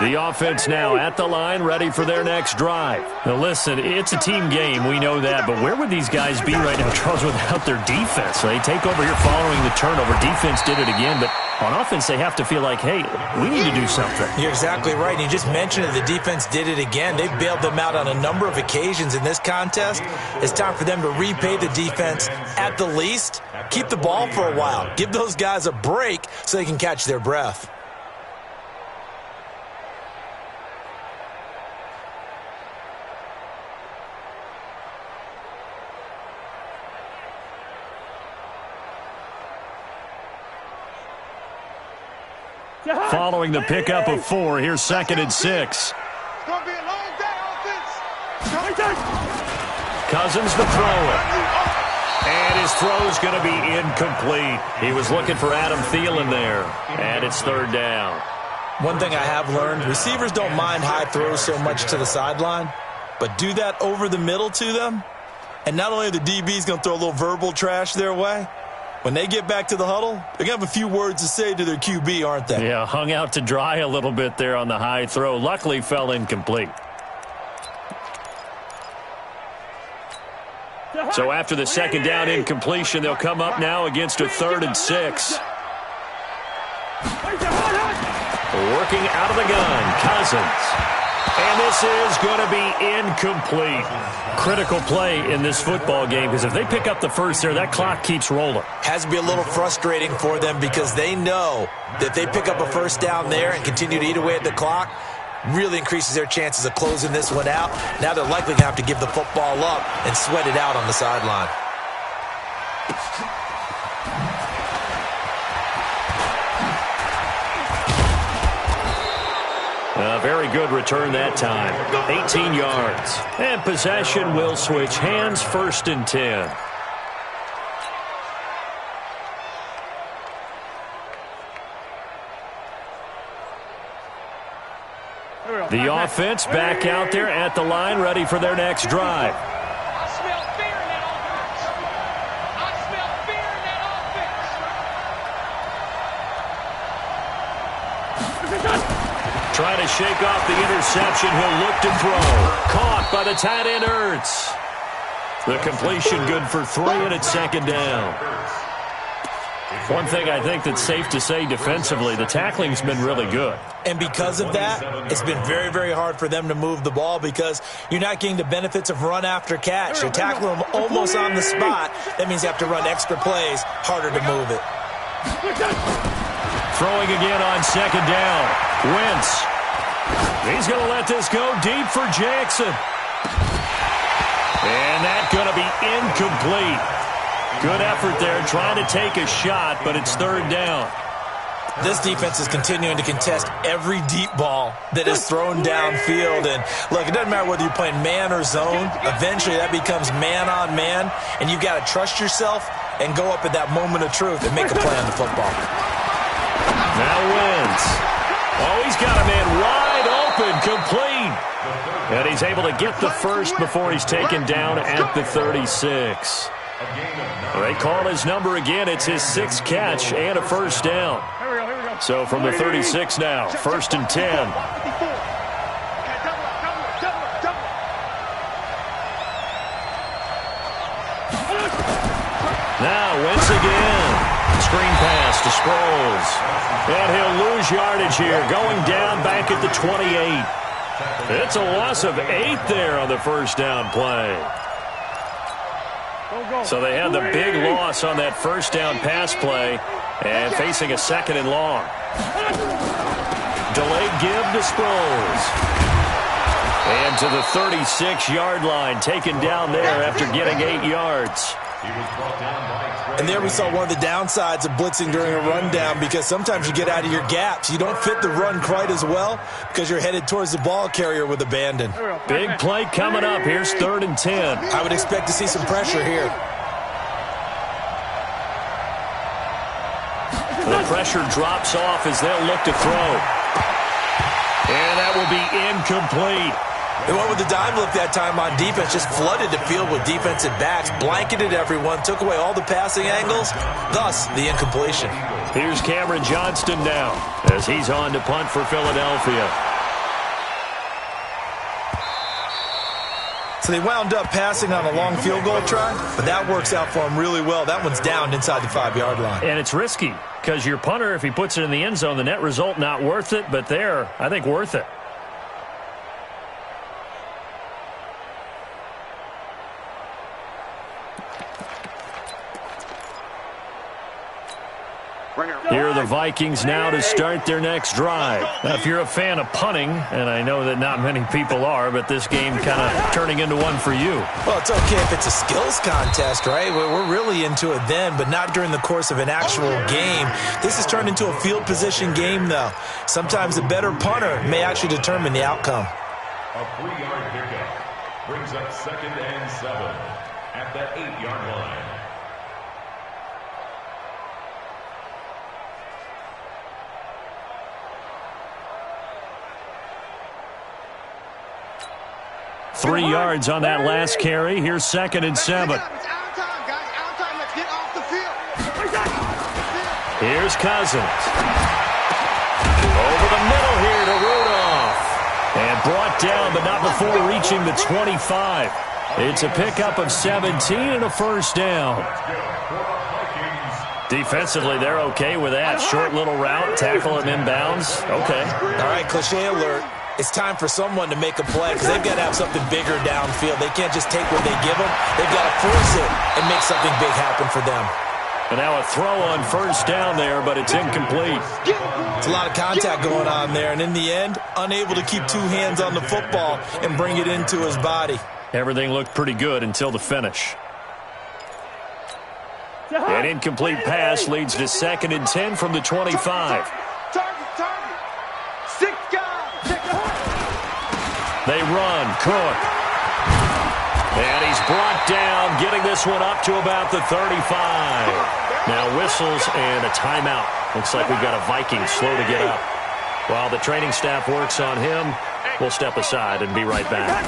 The offense now at the line, ready for their next drive. Now, listen, it's a team game. We know that. But where would these guys be right now, Charles, without their defense? So they take over here following the turnover. Defense did it again. But on offense, they have to feel like, hey, we need to do something. You're exactly right. You just mentioned it. The defense did it again. They bailed them out on a number of occasions in this contest. It's time for them to repay the defense at the least. Keep the ball for a while. Give those guys a break so they can catch their breath. Following the pickup of 4, here's 2nd and 6. It's going to be a long day, offense. Cousins to throw it. And his throw's going to be incomplete. He was looking for Adam Thielen there. And it's 3rd down. One thing I have learned, receivers don't mind high throws so much to the sideline, but do that over the middle to them, and not only are the DBs going to throw a little verbal trash their way, when they get back to the huddle, they're going to have a few words to say to their QB, aren't they? Yeah, hung out to dry a little bit there on the high throw. Luckily, fell incomplete. So after the 2nd down incompletion, they'll come up now against a 3rd and 6. Working out of the gun, Cousins. And this is going to be incomplete. Critical play in this football game, because if they pick up the first there, that clock keeps rolling. Has to be a little frustrating for them because they know that if they pick up a first down there and continue to eat away at the clock, really increases their chances of closing this one out. Now they're likely going to have to give the football up and sweat it out on the sideline. A very good return that time. 18 yards. And possession will switch hands, 1st and 10. The offense back out there at the line, ready for their next drive. I smell fear in that offense. I smell fear in that offense. Trying to shake off the interception. He'll look to throw. Caught by the tight end, Ertz. The completion good for 3, and it's 2nd down. One thing I think that's safe to say defensively, the tackling's been really good. And because of that, it's been very, very hard for them to move the ball because you're not getting the benefits of run after catch. You're tackling them almost on the spot. That means you have to run extra plays, harder to move it. Throwing again on 2nd down. Wentz. He's going to let this go deep for Jackson. And that's going to be incomplete. Good effort there, trying to take a shot, but it's 3rd down. This defense is continuing to contest every deep ball that is thrown downfield. And, look, it doesn't matter whether you're playing man or zone. Eventually that becomes man-on-man, and you've got to trust yourself and go up at that moment of truth and make a play on the football. Now Wentz. Oh, he's got a man wide open, complete. And he's able to get the first before he's taken down at the 36. They call his number again. It's his 6th catch and a first down. So from the 36 now, 1st and 10. Now, Wentz again. Screen pass to Sproles. And he'll lose yardage here, going down back at the 28. It's a loss of 8 there on the first down play. So they had the big loss on that first down pass play and facing a 2nd and long. Delayed give to Sproles. And to the 36-yard line, taken down there after getting 8 yards. And there we saw one of the downsides of blitzing during a rundown, because sometimes you get out of your gaps. You don't fit the run quite as well because you're headed towards the ball carrier with abandon. Big play coming up. Here's 3rd and 10. I would expect to see some pressure here. The pressure drops off as they'll look to throw. And that will be incomplete. They went with the dime look that time on defense, just flooded the field with defensive backs, blanketed everyone, took away all the passing angles, thus the incompletion. Here's Cameron Johnston now as he's on to punt for Philadelphia. So they wound up passing on a long field goal try, but that works out for them really well. That one's down inside the 5-yard line. And it's risky because your punter, if he puts it in the end zone, the net result not worth it, but there, I think worth it. Here are the Vikings now to start their next drive. Now, if you're a fan of punting, and I know that not many people are, but this game kind of turning into one for you. Well, it's okay if it's a skills contest, right? We're really into it then, but not during the course of an actual game. This has turned into a field position game, though. Sometimes the better punter may actually determine the outcome. A 3-yard pickup brings up 2nd and 7 at the 8-yard line. Three yards on that last carry. Here's 2nd and 7. Here's Cousins. Over the middle here to Rudolph. And brought down, but not before reaching the 25. It's a pickup of 17 and a first down. Defensively, they're okay with that. Short little route, tackle him inbounds. Okay. All right, cliche alert. It's time for someone to make a play because they've got to have something bigger downfield. They can't just take what they give them. They've got to force it and make something big happen for them. And now a throw on first down there, but it's incomplete. It's a lot of contact going on there, and in the end, unable to keep 2 hands on the football and bring it into his body. Everything looked pretty good until the finish. An incomplete pass leads to 2nd and 10 from the 25. They run. Cook. And he's brought down, getting this one up to about the 35. Now whistles and a timeout. Looks like we've got a Viking slow to get up. While the training staff works on him, we'll step aside and be right back.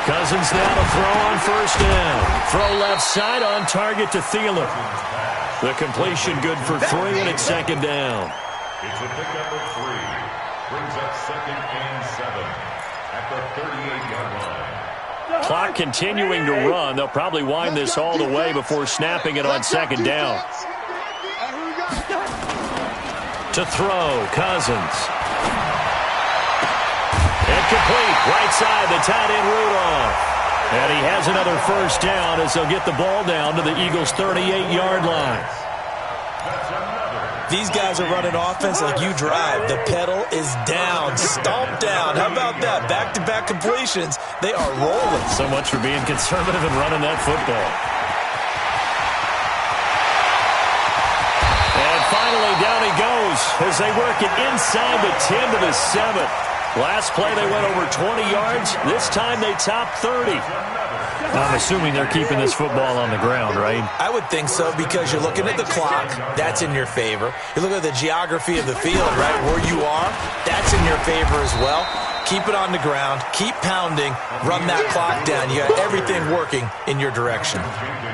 Cousins now to throw on first down. Throw left side on target to Thielen. The completion good for 3, and it's 2nd down. It's a pickup of 3. Brings up 2nd and 7 at the 38-yard line. Clock continuing to run. They'll probably wind this all the way before snapping it on 2nd down. To throw, Cousins. Incomplete. Right side, the tight end Rudolph. And he has another first down as they'll get the ball down to the Eagles' 38-yard line. These guys are running offense like you drive. The pedal is down, stomped down. How about that? Back-to-back completions. They are rolling. So much for being conservative and running that football. And finally, down he goes as they work it inside the 10 to the 7. Last play, they went over 20 yards. This time, they topped 30. I'm assuming they're keeping this football on the ground, right? I would think so, because you're looking at the clock. That's in your favor. You look at the geography of the field, right? Where you are, that's in your favor as well. Keep it on the ground. Keep pounding. Run that clock down. You got everything working in your direction.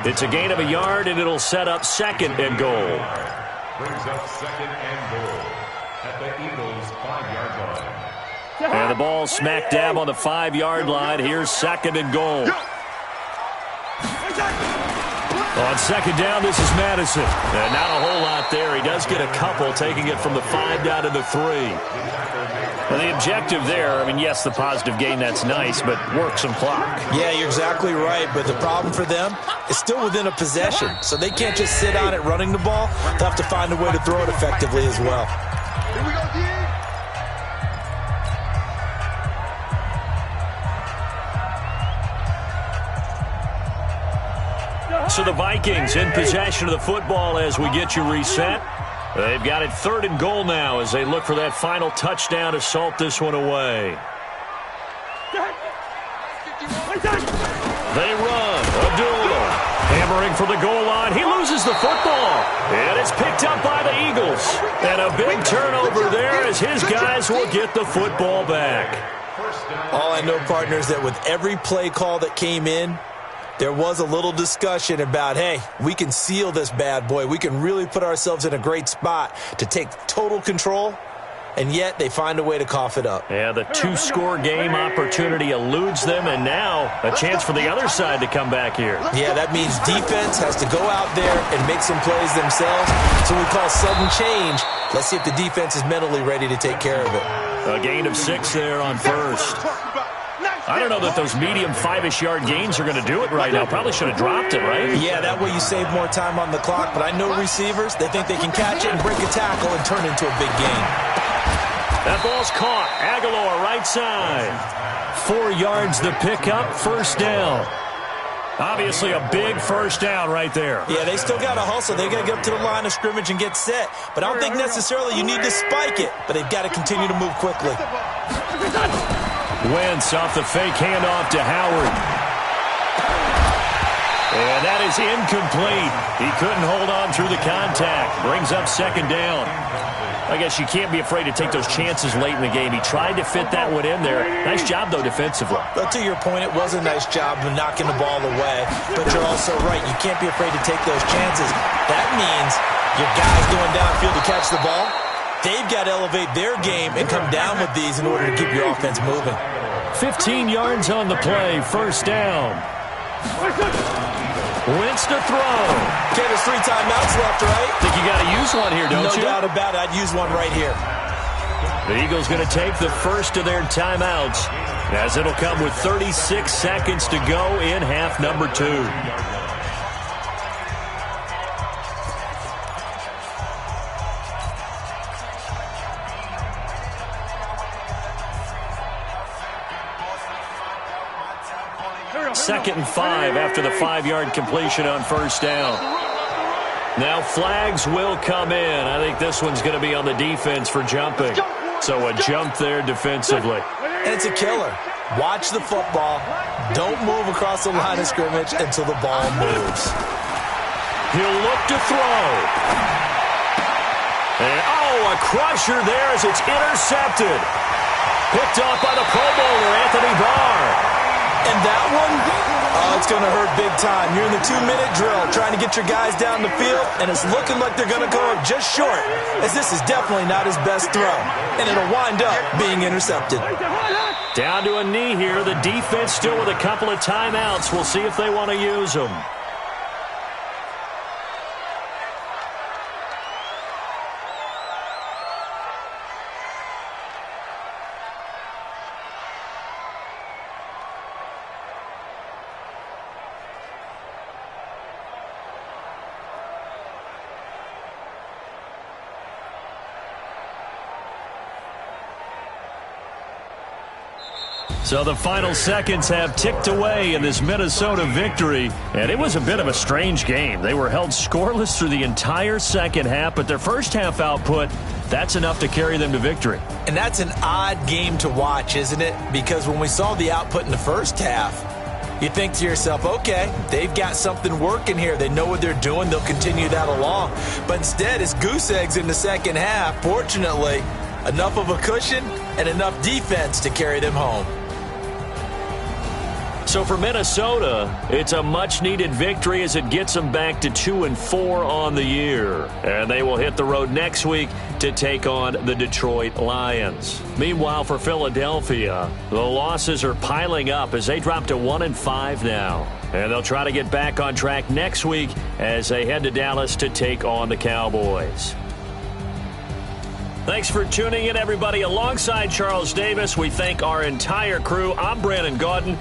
It's a gain of a yard, and it'll set up 2nd and goal. Brings up 2nd and goal at the Eagles' 5-yard line. And the ball smack dab on the 5-yard line. Here's 2nd and goal. On 2nd down, this is Madison. And not a whole lot there. He does get a couple, taking it from the 5 down to the 3. And the objective there, I mean, yes, the positive gain, that's nice, but work some clock. Yeah, you're exactly right, but the problem for them is still within a possession, so they can't just sit on it running the ball. They'll have to find a way to throw it effectively as well. Here we go, D. So the Vikings in possession of the football as we get you reset. They've got it 3rd and goal now as they look for that final touchdown to salt this one away. They run. Abdullah hammering for the goal line. He loses the football. And it's picked up by the Eagles. And a big turnover there as his guys will get the football back. All I know, partners, that with every play call that came in, there was a little discussion about, hey, we can seal this bad boy. We can really put ourselves in a great spot to take total control, and yet they find a way to cough it up. Yeah, the 2-score game opportunity eludes them, and now a chance for the other side to come back here. Yeah, that means defense has to go out there and make some plays themselves. So we call sudden change. Let's see if the defense is mentally ready to take care of it. A gain of 6 there on 1st. I don't know that those medium 5-ish yard gains are going to do it right now. Probably should have dropped it, right? Yeah, that way you save more time on the clock. But I know receivers, they think they can catch it and break a tackle and turn into a big gain. That ball's caught. Aguilar, right side. 4 yards to pick up, 1st down. Obviously a big 1st down right there. Yeah, they still got to hustle. They got to get up to the line of scrimmage and get set. But I don't think necessarily you need to spike it. But they've got to continue to move quickly. Wentz off the fake handoff to Howard. And that is incomplete. He couldn't hold on through the contact. Brings up 2nd down. I guess you can't be afraid to take those chances late in the game. He tried to fit that one in there. Nice job, though, defensively. But to your point, it was a nice job of knocking the ball away. But you're also right. You can't be afraid to take those chances. That means your guys going downfield to catch the ball, they've got to elevate their game and come down with these in order to keep your offense moving. 15 yards on the play, 1st down. Wentz to throw. Okay, there's 3 timeouts left, right? Think you got to use one here, don't you? No doubt about it. I'd use one right here. The Eagles going to take the first of their timeouts as it'll come with 36 seconds to go in half number 2. Second and 5 after the 5-yard completion on 1st down. Now flags will come in. I think this one's going to be on the defense for jumping. So a jump there defensively. And it's a killer. Watch the football. Don't move across the line of scrimmage until the ball moves. He'll look to throw. And, a crusher there as it's intercepted. Picked off by the Pro Bowler, Anthony Barr. And that one, it's going to hurt big time. You're in the 2-minute drill trying to get your guys down the field, and it's looking like they're going to go up just short, as this is definitely not his best throw. And it'll wind up being intercepted. Down to a knee here. The defense still with a couple of timeouts. We'll see if they want to use them. So the final seconds have ticked away in this Minnesota victory, and it was a bit of a strange game. They were held scoreless through the entire second half, but their first half output, that's enough to carry them to victory. And that's an odd game to watch, isn't it? Because when we saw the output in the first half, you think to yourself, okay, they've got something working here. They know what they're doing. They'll continue that along. But instead, it's goose eggs in the second half. Fortunately, Enough of a cushion and enough defense to carry them home. So for Minnesota, it's a much-needed victory as it gets them back to 2-4 on the year. And they will hit the road next week to take on the Detroit Lions. Meanwhile, for Philadelphia, the losses are piling up as they drop to 1-5 now. And they'll try to get back on track next week as they head to Dallas to take on the Cowboys. Thanks for tuning in, everybody. Alongside Charles Davis, we thank our entire crew. I'm Brandon Gaudin.